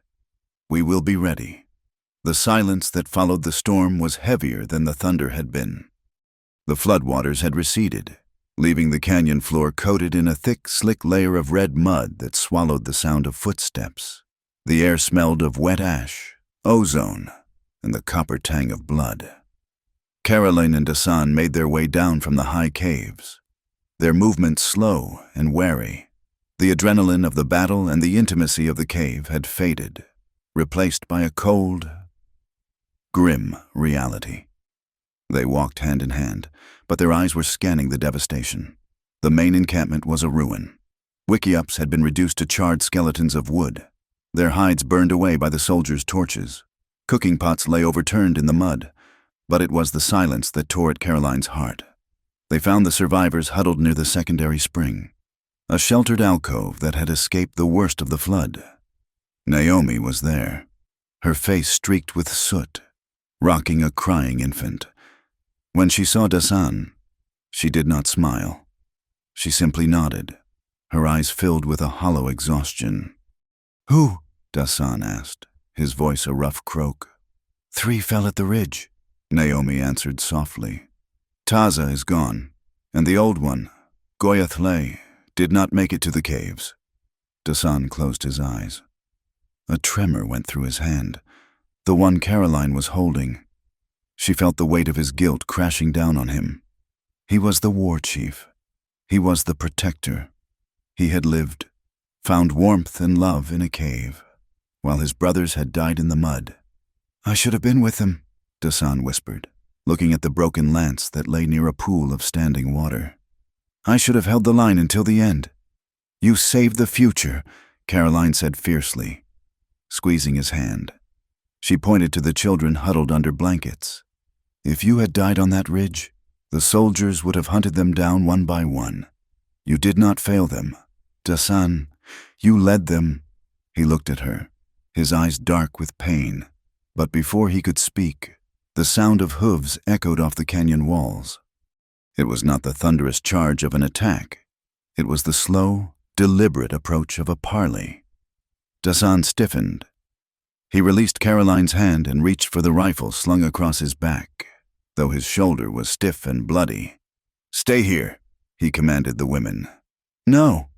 "We will be ready." The silence that followed the storm was heavier than the thunder had been. The floodwaters had receded, leaving the canyon floor coated in a thick, slick layer of red mud that swallowed the sound of footsteps. The air smelled of wet ash, ozone, and the copper tang of blood. Caroline and Dasan made their way down from the high caves, their movements slow and wary. The adrenaline of the battle and the intimacy of the cave had faded, replaced by a cold, grim reality. They walked hand in hand, but their eyes were scanning the devastation. The main encampment was a ruin. Wickiups had been reduced to charred skeletons of wood, their hides burned away by the soldiers' torches. Cooking pots lay overturned in the mud, but it was the silence that tore at Caroline's heart. They found the survivors huddled near the secondary spring, a sheltered alcove that had escaped the worst of the flood. Naomi was there, her face streaked with soot, rocking a crying infant. When she saw Dasan, she did not smile. She simply nodded, her eyes filled with a hollow exhaustion. "Who?" Dasan asked, his voice a rough croak. "3 fell at the ridge," Naomi answered softly. "Taza is gone, and the old one, Goyathle, did not make it to the caves." Dasan closed his eyes. A tremor went through his hand, the one Caroline was holding. She felt the weight of his guilt crashing down on him. He was the war chief. He was the protector. He had lived, found warmth and love in a cave, while his brothers had died in the mud. "I should have been with them," Dasan whispered, looking at the broken lance that lay near a pool of standing water. "I should have held the line until the end." "You saved the future," Caroline said fiercely. squeezing his hand. She pointed to the children huddled under blankets. If you had died on that ridge, the soldiers would have hunted them down one by one. You did not fail them. Dasan, you led them. He looked at her, his eyes dark with pain. But before he could speak, the sound of hooves echoed off the canyon walls. It was not the thunderous charge of an attack. It was the slow, deliberate approach of a parley. Dasan stiffened. He released Caroline's hand and reached for the rifle slung across his back, though his shoulder was stiff and bloody. "Stay here," he commanded the women. "No,"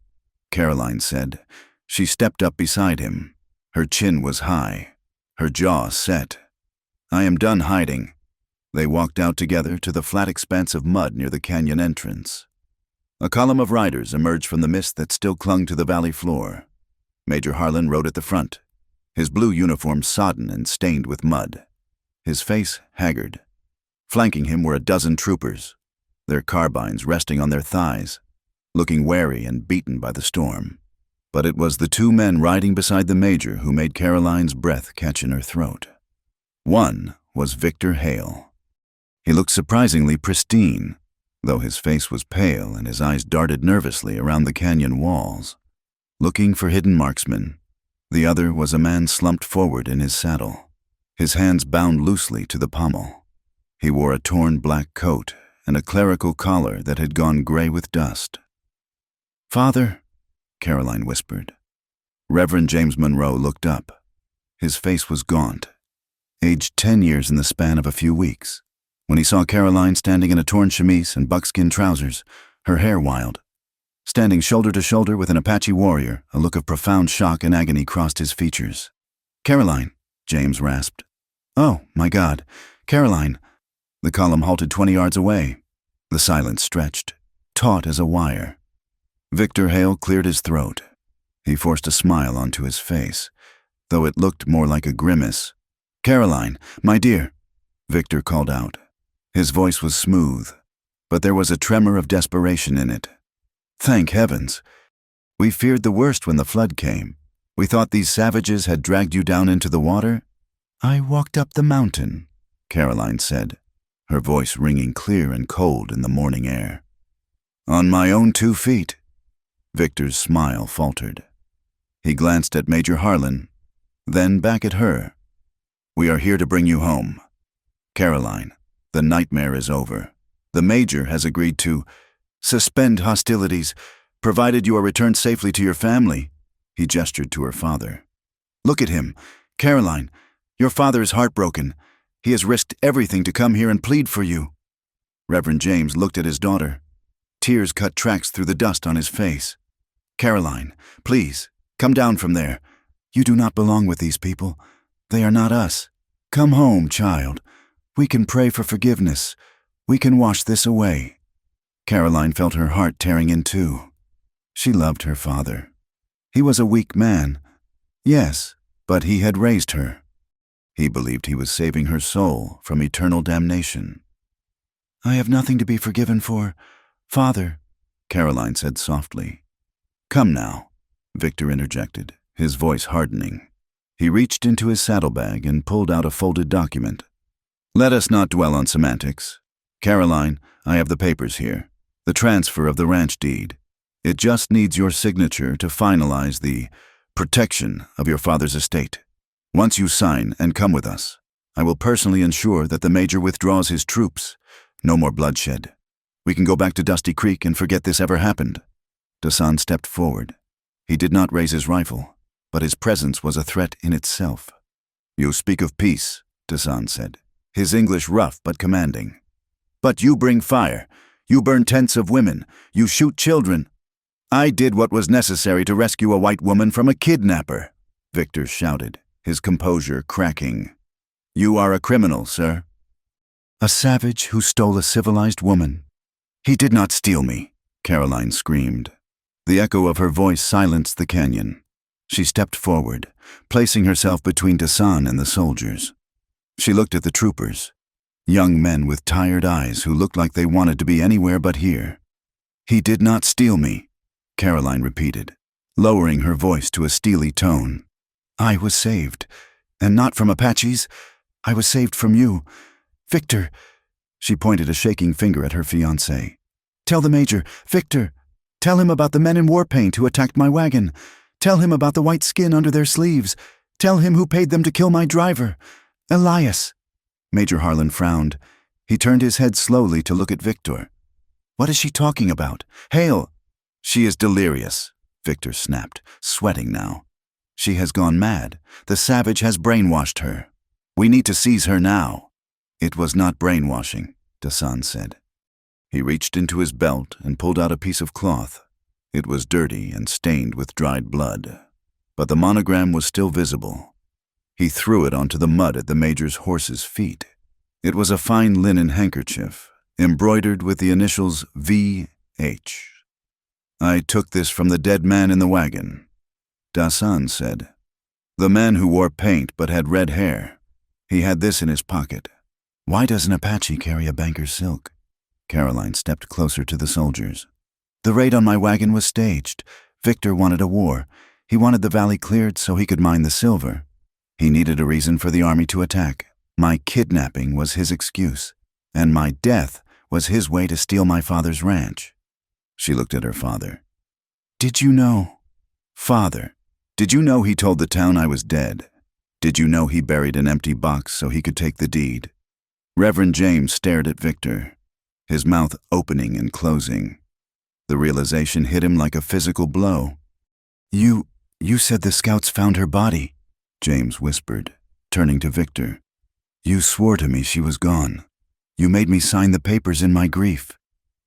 Caroline said. She stepped up beside him. Her chin was high, her jaw set. "I am done hiding." They walked out together to the flat expanse of mud near the canyon entrance. A column of riders emerged from the mist that still clung to the valley floor. Major Harlan rode at the front, his blue uniform sodden and stained with mud, his face haggard. Flanking him were a dozen troopers, their carbines resting on their thighs, looking wary and beaten by the storm. But it was the two men riding beside the major who made Caroline's breath catch in her throat. One was Victor Hale. He looked surprisingly pristine, though his face was pale and his eyes darted nervously around the canyon walls, looking for hidden marksmen. The other was a man slumped forward in his saddle, his hands bound loosely to the pommel. He wore a torn black coat and a clerical collar that had gone gray with dust. "Father," Caroline whispered. Reverend James Monroe looked up. His face was gaunt, aged 10 years in the span of a few weeks. When he saw Caroline standing in a torn chemise and buckskin trousers, her hair wild, standing shoulder to shoulder with an Apache warrior, a look of profound shock and agony crossed his features. "Caroline," James rasped. "Oh, my God, Caroline." The column halted 20 yards away. The silence stretched, taut as a wire. Victor Hale cleared his throat. He forced a smile onto his face, though it looked more like a grimace. "Caroline, my dear," Victor called out. His voice was smooth, but there was a tremor of desperation in it. "Thank heavens. We feared the worst when the flood came. We thought these savages had dragged you down into the water." "I walked up the mountain," Caroline said, her voice ringing clear and cold in the morning air. "On my own 2 feet." Victor's smile faltered. He glanced at Major Harlan, then back at her. "We are here to bring you home. Caroline, the nightmare is over. The Major has agreed to suspend hostilities, provided you are returned safely to your family." He gestured to her father. "Look at him. Caroline, your father is heartbroken. He has risked everything to come here and plead for you." Reverend James looked at his daughter. Tears cut tracks through the dust on his face. "Caroline, please, come down from there. You do not belong with these people. They are not us. Come home, child. We can pray for forgiveness. We can wash this away." Caroline felt her heart tearing in two. She loved her father. He was a weak man, yes, but he had raised her. He believed he was saving her soul from eternal damnation. "I have nothing to be forgiven for, Father," Caroline said softly. "Come now," Victor interjected, his voice hardening. He reached into his saddlebag and pulled out a folded document. "Let us not dwell on semantics. Caroline, I have the papers here. The transfer of the ranch deed. It just needs your signature to finalize the protection of your father's estate. Once you sign and come with us, I will personally ensure that the Major withdraws his troops. No more bloodshed. We can go back to Dusty Creek and forget this ever happened." Dasan stepped forward. He did not raise his rifle, but his presence was a threat in itself. "You speak of peace," Dasan said, his English rough but commanding. "But you bring fire. You burn tents of women. You shoot children." "I did what was necessary to rescue a white woman from a kidnapper," Victor shouted, his composure cracking. "You are a criminal, sir." "A savage who stole a civilized woman." "He did not steal me," Caroline screamed. The echo of her voice silenced the canyon. She stepped forward, placing herself between Dasan and the soldiers. She looked at the troopers, young men with tired eyes who looked like they wanted to be anywhere but here. "He did not steal me," Caroline repeated, lowering her voice to a steely tone. I was saved. And not from Apaches. I was saved from you. Victor. She pointed a shaking finger at her fiancé. Tell the Major, Victor. Tell him about the men in war paint who attacked my wagon. Tell him about the white skin under their sleeves. Tell him who paid them to kill my driver. Elias. Major Harlan frowned. He turned his head slowly to look at Victor. What is she talking about? Hale! She is delirious, Victor snapped, sweating now. She has gone mad. The savage has brainwashed her. We need to seize her now. It was not brainwashing, Dasan said. He reached into his belt and pulled out a piece of cloth. It was dirty and stained with dried blood, but the monogram was still visible. He threw it onto the mud at the Major's horse's feet. It was a fine linen handkerchief, embroidered with the initials V.H. I took this from the dead man in the wagon, Dasan said. The man who wore paint but had red hair. He had this in his pocket. Why does an Apache carry a banker's silk? Caroline stepped closer to the soldiers. The raid on my wagon was staged. Victor wanted a war. He wanted the valley cleared so he could mine the silver. He needed a reason for the army to attack. My kidnapping was his excuse, and my death was his way to steal my father's ranch. She looked at her father. Did you know? Father, did you know he told the town I was dead? Did you know he buried an empty box so he could take the deed? Reverend James stared at Victor, his mouth opening and closing. The realization hit him like a physical blow. You said the scouts found her body, James whispered, turning to Victor. You swore to me she was gone. You made me sign the papers in my grief.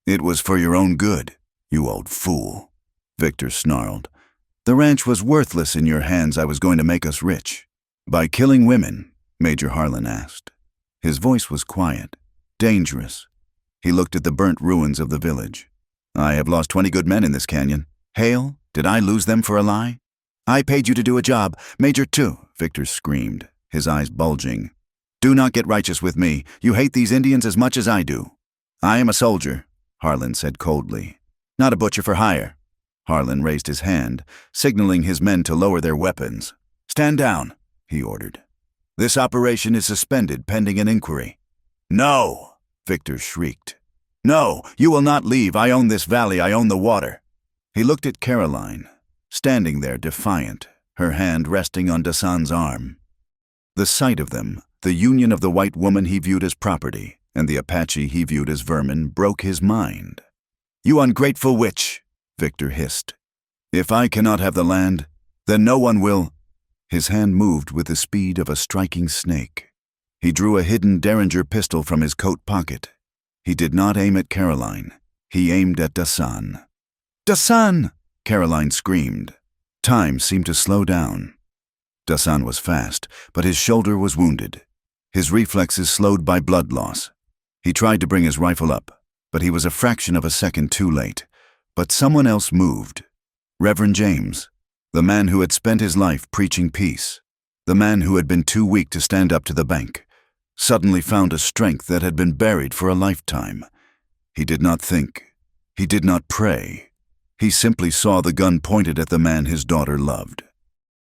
It was for your own good, you old fool, Victor snarled. The ranch was worthless in your hands. I was going to make us rich. By killing women, Major Harlan asked. His voice was quiet, dangerous. He looked at the burnt ruins of the village. I have lost 20 good men in this canyon. Hale, did I lose them for a lie? I paid you to do a job. Major too, Victor screamed, his eyes bulging. Do not get righteous with me. You hate these Indians as much as I do. I am a soldier, Harlan said coldly. Not a butcher for hire. Harlan raised his hand, signaling his men to lower their weapons. Stand down, he ordered. This operation is suspended pending an inquiry. No, Victor shrieked. No, you will not leave. I own this valley. I own the water. He looked at Caroline, standing there defiant, her hand resting on Dasan's arm. The sight of them, the union of the white woman he viewed as property and the Apache he viewed as vermin, broke his mind. You ungrateful witch, Victor hissed. If I cannot have the land, then no one will. His hand moved with the speed of a striking snake. He drew a hidden Derringer pistol from his coat pocket. He did not aim at Caroline. He aimed at Dasan. Dasan! Caroline screamed. Time seemed to slow down. Dasan was fast, but his shoulder was wounded. His reflexes slowed by blood loss. He tried to bring his rifle up, but he was a fraction of a second too late. But someone else moved. Reverend James, the man who had spent his life preaching peace, the man who had been too weak to stand up to the bank, suddenly found a strength that had been buried for a lifetime. He did not think. He did not pray. He simply saw the gun pointed at the man his daughter loved.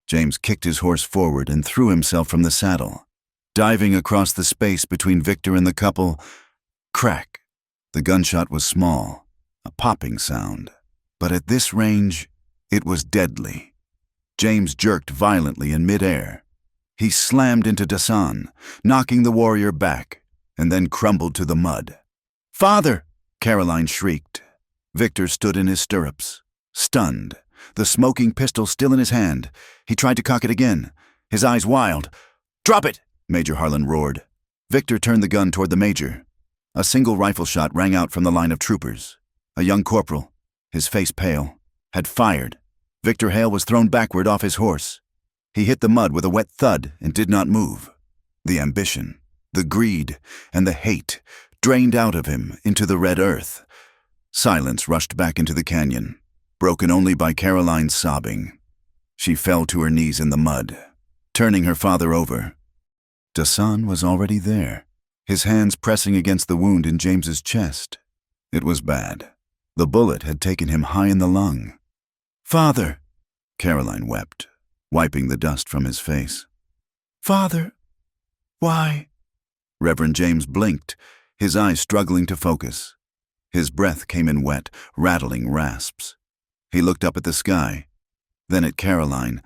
James kicked his horse forward and threw himself from the saddle. Diving across the space between Victor and the couple, crack. The gunshot was small, a popping sound, but at this range, it was deadly. James jerked violently in midair. He slammed into Dasan, knocking the warrior back, and then crumbled to the mud. Father! Caroline shrieked. Victor stood in his stirrups, stunned, the smoking pistol still in his hand. He tried to cock it again, his eyes wild. Drop it! Major Harlan roared. Victor turned the gun toward the major. A single rifle shot rang out from the line of troopers. A young corporal, his face pale, had fired. Victor Hale was thrown backward off his horse. He hit the mud with a wet thud and did not move. The ambition, the greed, and the hate drained out of him into the red earth. Silence rushed back into the canyon, broken only by Caroline's sobbing. She fell to her knees in the mud, turning her father over. Dasan was already there, his hands pressing against the wound in James's chest. It was bad. The bullet had taken him high in the lung. Father! Caroline wept. wiping the dust from his face. "Father, why?" Reverend James blinked, his eyes struggling to focus. His breath came in wet, rattling rasps. He looked up at the sky, then at Caroline.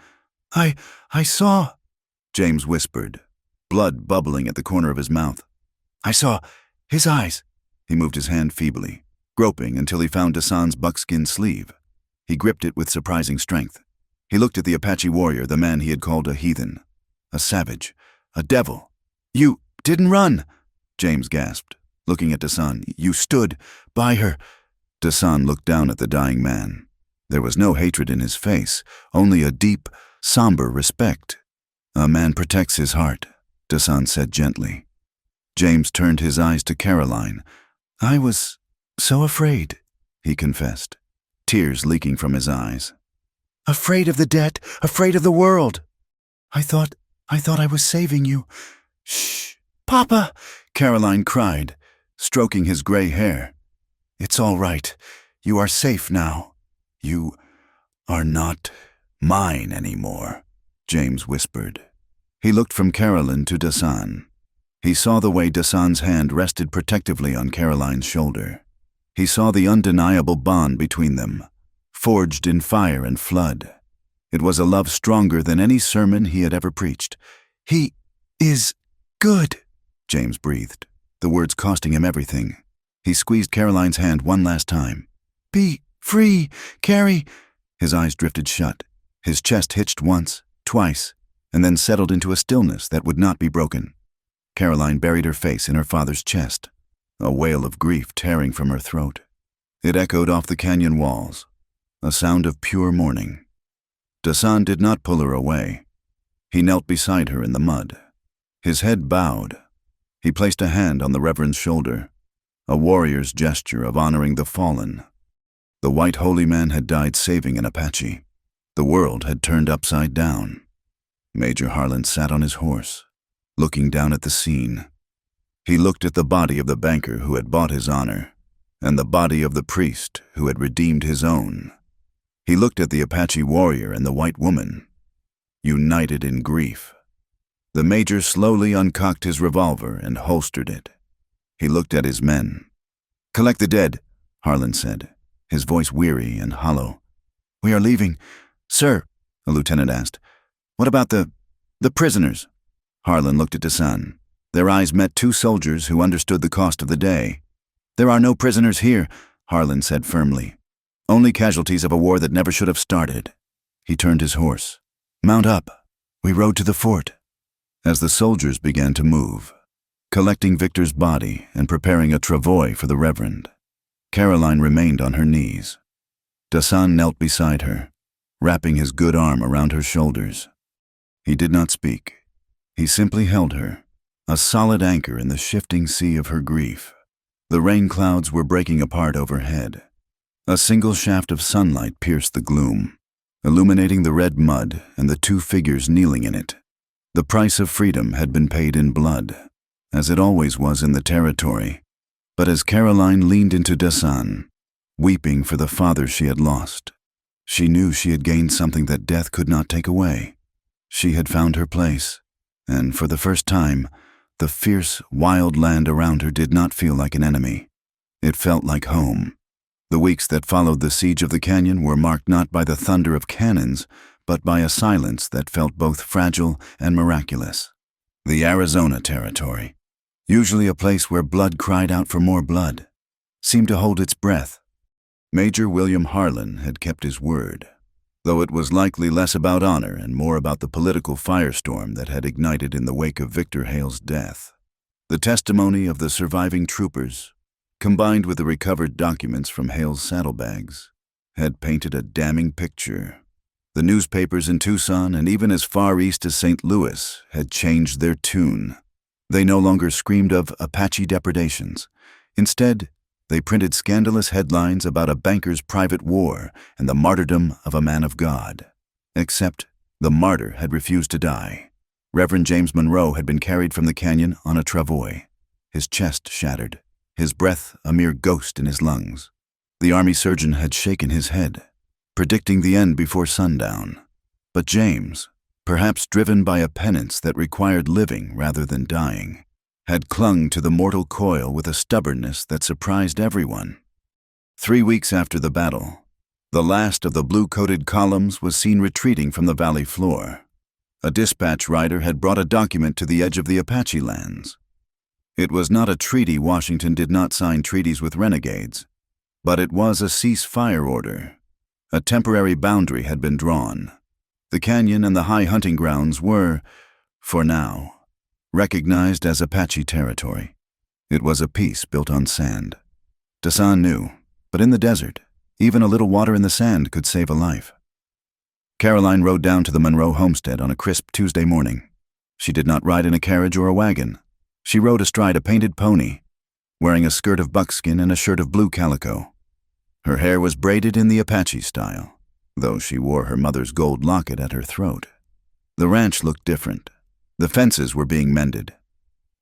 I saw," James whispered, blood bubbling at the corner of his mouth. "I saw his eyes." He moved his hand feebly, groping until he found Dasan's buckskin sleeve. He gripped it with surprising strength. He looked at the Apache warrior, the man he had called a heathen, a savage, a devil. "You didn't run," James gasped, looking at Dasan. "You stood by her." Dasan looked down at the dying man. There was no hatred in his face, only a deep, somber respect. "A man protects his heart," Dasan said gently. James turned his eyes to Caroline. "I was so afraid," he confessed, tears leaking from his eyes. "Afraid of the debt, afraid of the world. I thought I was saving you." "Shh, Papa," Caroline cried, stroking his gray hair. "It's all right. You are safe now." "You are not mine anymore," James whispered. He looked from Caroline to Dasan. He saw the way Dasan's hand rested protectively on Caroline's shoulder. He saw the undeniable bond between them, forged in fire and flood. It was a love stronger than any sermon he had ever preached. "He is good," James breathed, the words costing him everything. He squeezed Caroline's hand one last time. "Be free, Carrie." His eyes drifted shut. His chest hitched once, twice, and then settled into a stillness that would not be broken. Caroline buried her face in her father's chest, a wail of grief tearing from her throat. It echoed off the canyon walls, a sound of pure mourning. Dasan did not pull her away. He knelt beside her in the mud. His head bowed. He placed a hand on the Reverend's shoulder, a warrior's gesture of honoring the fallen. The white holy man had died saving an Apache. The world had turned upside down. Major Harlan sat on his horse, looking down at the scene. He looked at the body of the banker who had bought his honor, and the body of the priest who had redeemed his own. He looked at the Apache warrior and the white woman, united in grief. The major slowly uncocked his revolver and holstered it. He looked at his men. "Collect the dead," Harlan said, his voice weary and hollow. "We are leaving." "Sir," a lieutenant asked, "what about the prisoners?" Harlan looked at Dasan. Their eyes met two soldiers who understood the cost of the day. "There are no prisoners here," Harlan said firmly. "Only casualties of a war that never should have started." He turned his horse. "Mount up." We rode to the fort. As the soldiers began to move, collecting Victor's body and preparing a travois for the Reverend, Caroline remained on her knees. Dasan knelt beside her, wrapping his good arm around her shoulders. He did not speak. He simply held her, a solid anchor in the shifting sea of her grief. The rain clouds were breaking apart overhead. A single shaft of sunlight pierced the gloom, illuminating the red mud and the two figures kneeling in it. The price of freedom had been paid in blood, as it always was in the territory. But as Caroline leaned into Dasan, weeping for the father she had lost, she knew she had gained something that death could not take away. She had found her place, and for the first time, the fierce, wild land around her did not feel like an enemy. It felt like home. The weeks that followed the siege of the canyon were marked not by the thunder of cannons, but by a silence that felt both fragile and miraculous. The Arizona Territory, usually a place where blood cried out for more blood, seemed to hold its breath. Major William Harlan had kept his word, though it was likely less about honor and more about the political firestorm that had ignited in the wake of Victor Hale's death. The testimony of the surviving troopers, combined with the recovered documents from Hale's saddlebags, had painted a damning picture. The newspapers in Tucson and even as far east as St. Louis had changed their tune. They no longer screamed of Apache depredations. Instead, they printed scandalous headlines about a banker's private war and the martyrdom of a man of God. Except the martyr had refused to die. Reverend James Monroe had been carried from the canyon on a travois, his chest shattered, his breath a mere ghost in his lungs. The army surgeon had shaken his head, predicting the end before sundown. But James, perhaps driven by a penance that required living rather than dying, had clung to the mortal coil with a stubbornness that surprised everyone. 3 weeks after the battle, the last of the blue-coated columns was seen retreating from the valley floor. A dispatch rider had brought a document to the edge of the Apache lands. It was not a treaty. Washington did not sign treaties with renegades, but it was a ceasefire order. A temporary boundary had been drawn. The canyon and the high hunting grounds were, for now, recognized as Apache territory. It was a peace built on sand. Dasan knew, but in the desert, even a little water in the sand could save a life. Caroline rode down to the Monroe homestead on a crisp Tuesday morning. She did not ride in a carriage or a wagon. She rode astride a painted pony, wearing a skirt of buckskin and a shirt of blue calico. Her hair was braided in the Apache style, though she wore her mother's gold locket at her throat. The ranch looked different. The fences were being mended,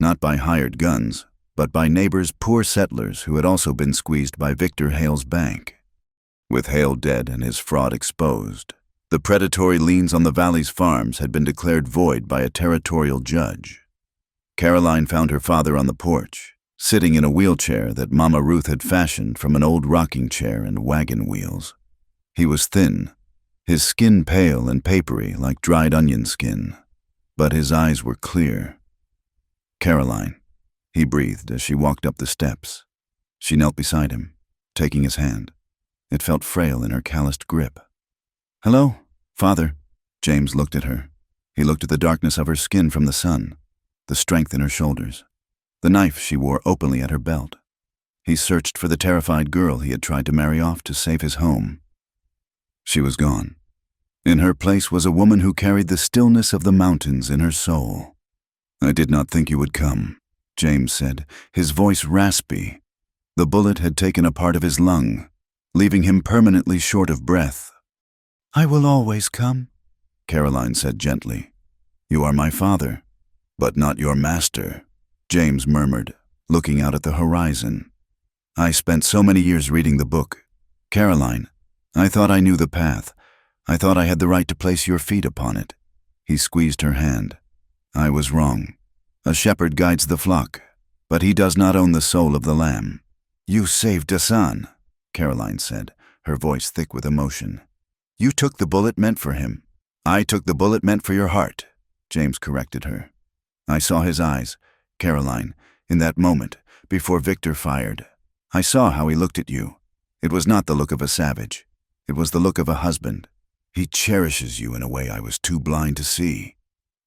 not by hired guns, but by neighbors' poor settlers who had also been squeezed by Victor Hale's bank. With Hale dead and his fraud exposed, the predatory liens on the valley's farms had been declared void by a territorial judge. Caroline found her father on the porch, sitting in a wheelchair that Mama Ruth had fashioned from an old rocking chair and wagon wheels. He was thin, his skin pale and papery like dried onion skin, but his eyes were clear. "Caroline," he breathed as she walked up the steps. She knelt beside him, taking his hand. It felt frail in her calloused grip. "Hello, Father." James looked at her. He looked at the darkness of her skin from the sun, the strength in her shoulders, the knife she wore openly at her belt. He searched for the terrified girl he had tried to marry off to save his home. She was gone. In her place was a woman who carried the stillness of the mountains in her soul. "I did not think you would come," James said, his voice raspy. The bullet had taken a part of his lung, leaving him permanently short of breath. "I will always come," Caroline said gently. "You are my father, but not your master," James murmured, looking out at the horizon. "I spent so many years reading the book. Caroline, I thought I knew the path. I thought I had the right to place your feet upon it." He squeezed her hand. "I was wrong. A shepherd guides the flock, but he does not own the soul of the lamb." "You saved Dasan," Caroline said, her voice thick with emotion. "You took the bullet meant for him." "I took the bullet meant for your heart," James corrected her. "I saw his eyes, Caroline, in that moment, before Victor fired. I saw how he looked at you. It was not the look of a savage. It was the look of a husband. He cherishes you in a way I was too blind to see."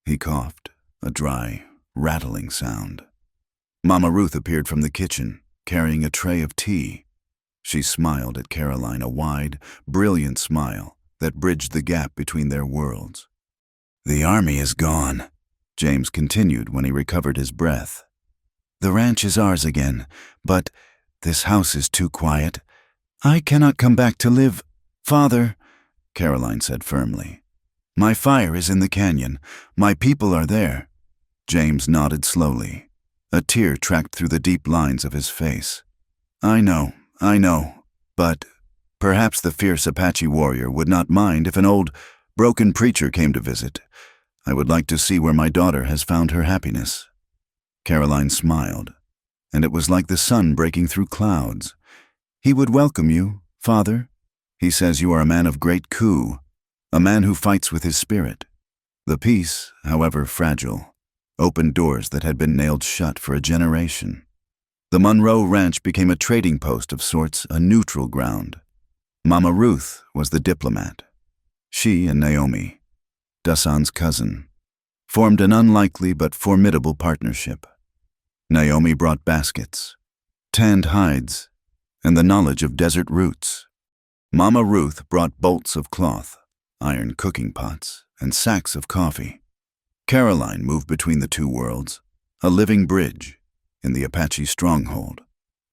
He coughed, a dry, rattling sound. Mama Ruth appeared from the kitchen, carrying a tray of tea. She smiled at Caroline, a wide, brilliant smile that bridged the gap between their worlds. "The army is gone," James continued when he recovered his breath. "The ranch is ours again, but this house is too quiet. I cannot come back to live, Father," Caroline said firmly. "My fire is in the canyon. My people are there." James nodded slowly. A tear tracked through the deep lines of his face. I know, but perhaps the fierce Apache warrior would not mind if an old, broken preacher came to visit. I would like to see where my daughter has found her happiness." Caroline smiled, and it was like the sun breaking through clouds. "He would welcome you, Father. He says you are a man of great coup, a man who fights with his spirit." The peace, however fragile, opened doors that had been nailed shut for a generation. The Monroe Ranch became a trading post of sorts, a neutral ground. Mama Ruth was the diplomat. She and Naomi, Dasan's cousin, formed an unlikely but formidable partnership. Naomi brought baskets, tanned hides, and the knowledge of desert roots. Mama Ruth brought bolts of cloth, iron cooking pots, and sacks of coffee. Caroline moved between the two worlds, a living bridge, in the Apache stronghold.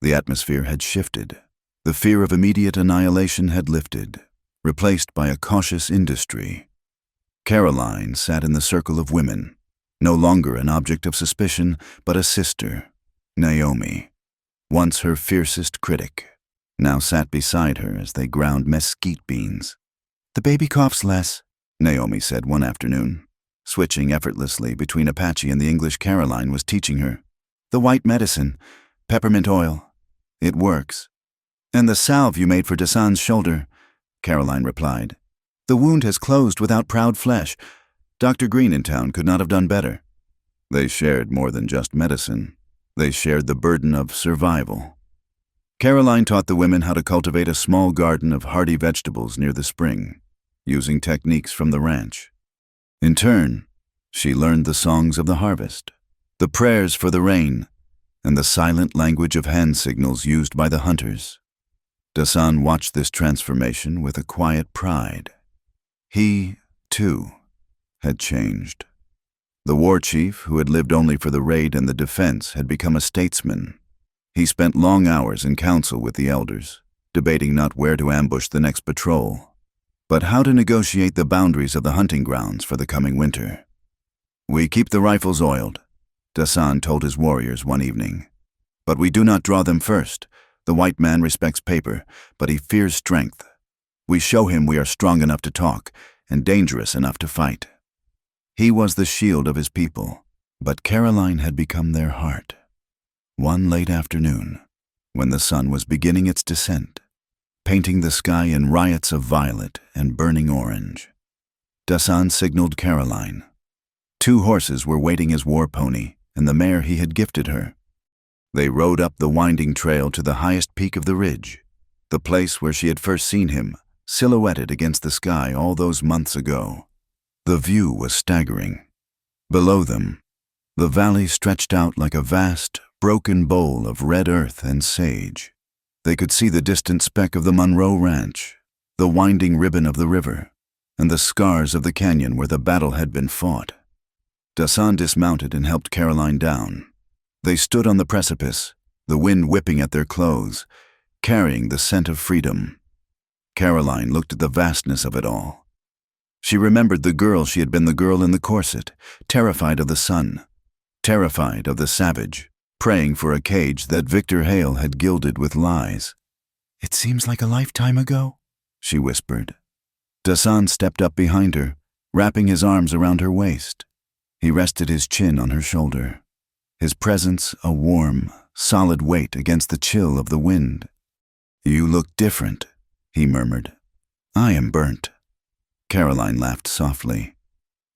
The atmosphere had shifted. The fear of immediate annihilation had lifted, replaced by a cautious industry. Caroline sat in the circle of women, no longer an object of suspicion, but a sister. Naomi, once her fiercest critic, now sat beside her as they ground mesquite beans. "The baby coughs less," Naomi said one afternoon, switching effortlessly between Apache and the English Caroline was teaching her. The white medicine, peppermint oil, it works. And the salve you made for Dasan's shoulder, Caroline replied. The wound has closed without proud flesh. Dr. Green in town could not have done better. They shared more than just medicine. They shared the burden of survival. Caroline taught the women how to cultivate a small garden of hardy vegetables near the spring, using techniques from the ranch. In turn, she learned the songs of the harvest, the prayers for the rain, and the silent language of hand signals used by the hunters. Dasan watched this transformation with a quiet pride. He, too, had changed. The war chief, who had lived only for the raid and the defense, had become a statesman. He spent long hours in council with the elders, debating not where to ambush the next patrol, but how to negotiate the boundaries of the hunting grounds for the coming winter. We keep the rifles oiled, Dasan told his warriors one evening. But we do not draw them first. The white man respects paper, but he fears strength. We show him we are strong enough to talk and dangerous enough to fight. He was the shield of his people, but Caroline had become their heart. One late afternoon, when the sun was beginning its descent, painting the sky in riots of violet and burning orange, Dasan signaled Caroline. 2 horses were waiting as war pony and the mare he had gifted her. They rode up the winding trail to the highest peak of the ridge, the place where she had first seen him, silhouetted against the sky all those months ago. The view was staggering. Below them, the valley stretched out like a vast, broken bowl of red earth and sage. They could see the distant speck of the Monroe Ranch, the winding ribbon of the river, and the scars of the canyon where the battle had been fought. Dasan dismounted and helped Caroline down. They stood on the precipice, the wind whipping at their clothes, carrying the scent of freedom. Caroline looked at the vastness of it all. She remembered the girl she had been, the girl in the corset, terrified of the sun, terrified of the savage, praying for a cage that Victor Hale had gilded with lies. It seems like a lifetime ago, she whispered. Dasan stepped up behind her, wrapping his arms around her waist. He rested his chin on her shoulder, his presence a warm, solid weight against the chill of the wind. You look different, he murmured. I am burnt. Caroline laughed softly.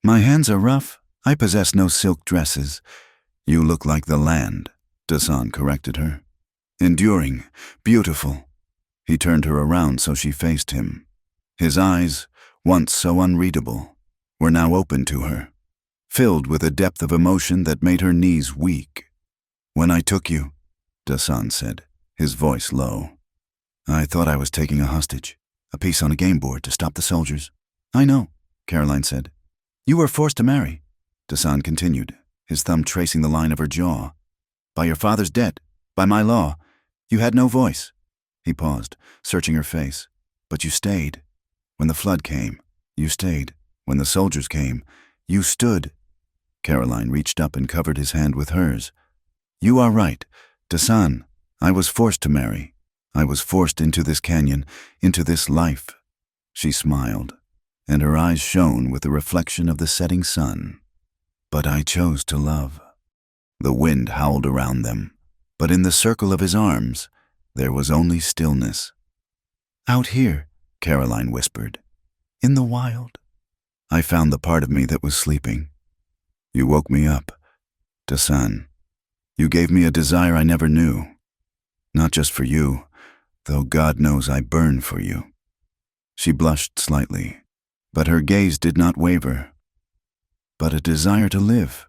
My hands are rough. I possess no silk dresses. You look like the land, Dasan corrected her. Enduring, beautiful. He turned her around so she faced him. His eyes, once so unreadable, were now open to her, filled with a depth of emotion that made her knees weak. When I took you, Dasan said, his voice low, I thought I was taking a hostage, a piece on a game board to stop the soldiers. I know, Caroline said. You were forced to marry, Dasan continued, his thumb tracing the line of her jaw. By your father's debt, by my law, you had no voice. He paused, searching her face. But you stayed. When the flood came, you stayed. When the soldiers came, you stood. Caroline reached up and covered his hand with hers. You are right, Dasan. I was forced to marry. I was forced into this canyon, into this life. She smiled, and her eyes shone with the reflection of the setting sun. But I chose to love. The wind howled around them, but in the circle of his arms, there was only stillness. Out here, Caroline whispered, in the wild. I found the part of me that was sleeping. You woke me up, Dasan. You gave me a desire I never knew. Not just for you, though God knows I burn for you. She blushed slightly, but her gaze did not waver. But a desire to live,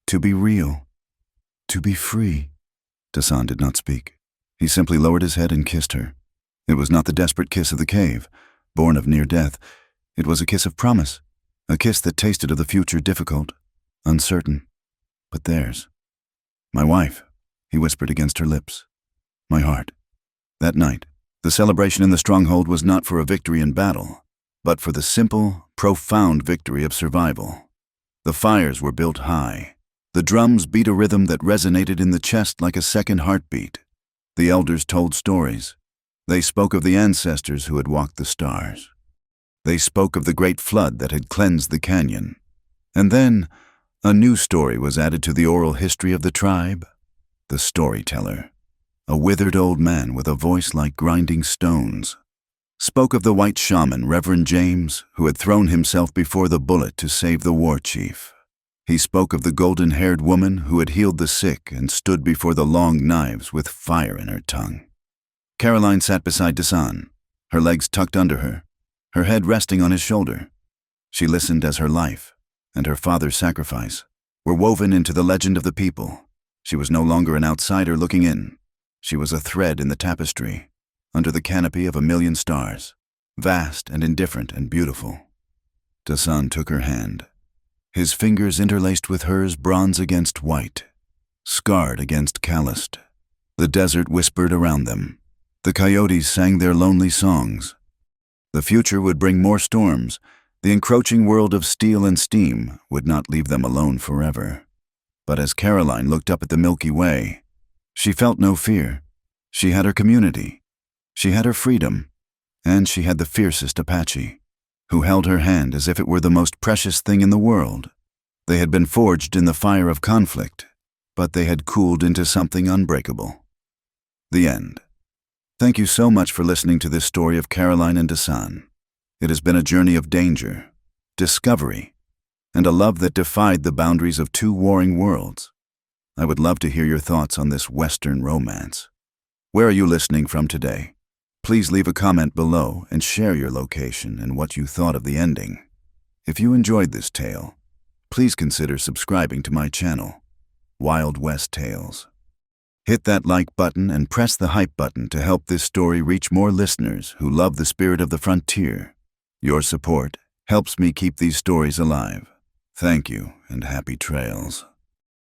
to be real, to be free. Dasan did not speak. He simply lowered his head and kissed her. It was not the desperate kiss of the cave, born of near death. It was a kiss of promise, a kiss that tasted of the future difficult, uncertain, but theirs. My wife, he whispered against her lips. My heart. That night, the celebration in the stronghold was not for a victory in battle, but for the simple, profound victory of survival. The fires were built high. The drums beat a rhythm that resonated in the chest like a second heartbeat. The elders told stories. They spoke of the ancestors who had walked the stars. They spoke of the great flood that had cleansed the canyon. And then, a new story was added to the oral history of the tribe. The storyteller, a withered old man with a voice like grinding stones, spoke of the white shaman, Reverend James, who had thrown himself before the bullet to save the war chief. He spoke of the golden-haired woman who had healed the sick and stood before the long knives with fire in her tongue. Caroline sat beside Dasan, her legs tucked under her, her head resting on his shoulder. She listened as her life and her father's sacrifice were woven into the legend of the people. She was no longer an outsider looking in. She was a thread in the tapestry, under the canopy of a million stars, vast and indifferent and beautiful. Dasan took her hand, his fingers interlaced with hers, bronze against white, scarred against calloused. The desert whispered around them. The coyotes sang their lonely songs. The future would bring more storms. The encroaching world of steel and steam would not leave them alone forever. But as Caroline looked up at the Milky Way, she felt no fear. She had her community. She had her freedom. And she had the fiercest Apache, who held her hand as if it were the most precious thing in the world. They had been forged in the fire of conflict, but they had cooled into something unbreakable. The end. Thank you so much for listening to this story of Caroline and Dasan. It has been a journey of danger, discovery, and a love that defied the boundaries of two warring worlds. I would love to hear your thoughts on this Western romance. Where are you listening from today? Please leave a comment below and share your location and what you thought of the ending. If you enjoyed this tale, please consider subscribing to my channel, Wild West Tales. Hit that like button and press the hype button to help this story reach more listeners who love the spirit of the frontier. Your support helps me keep these stories alive. Thank you and happy trails.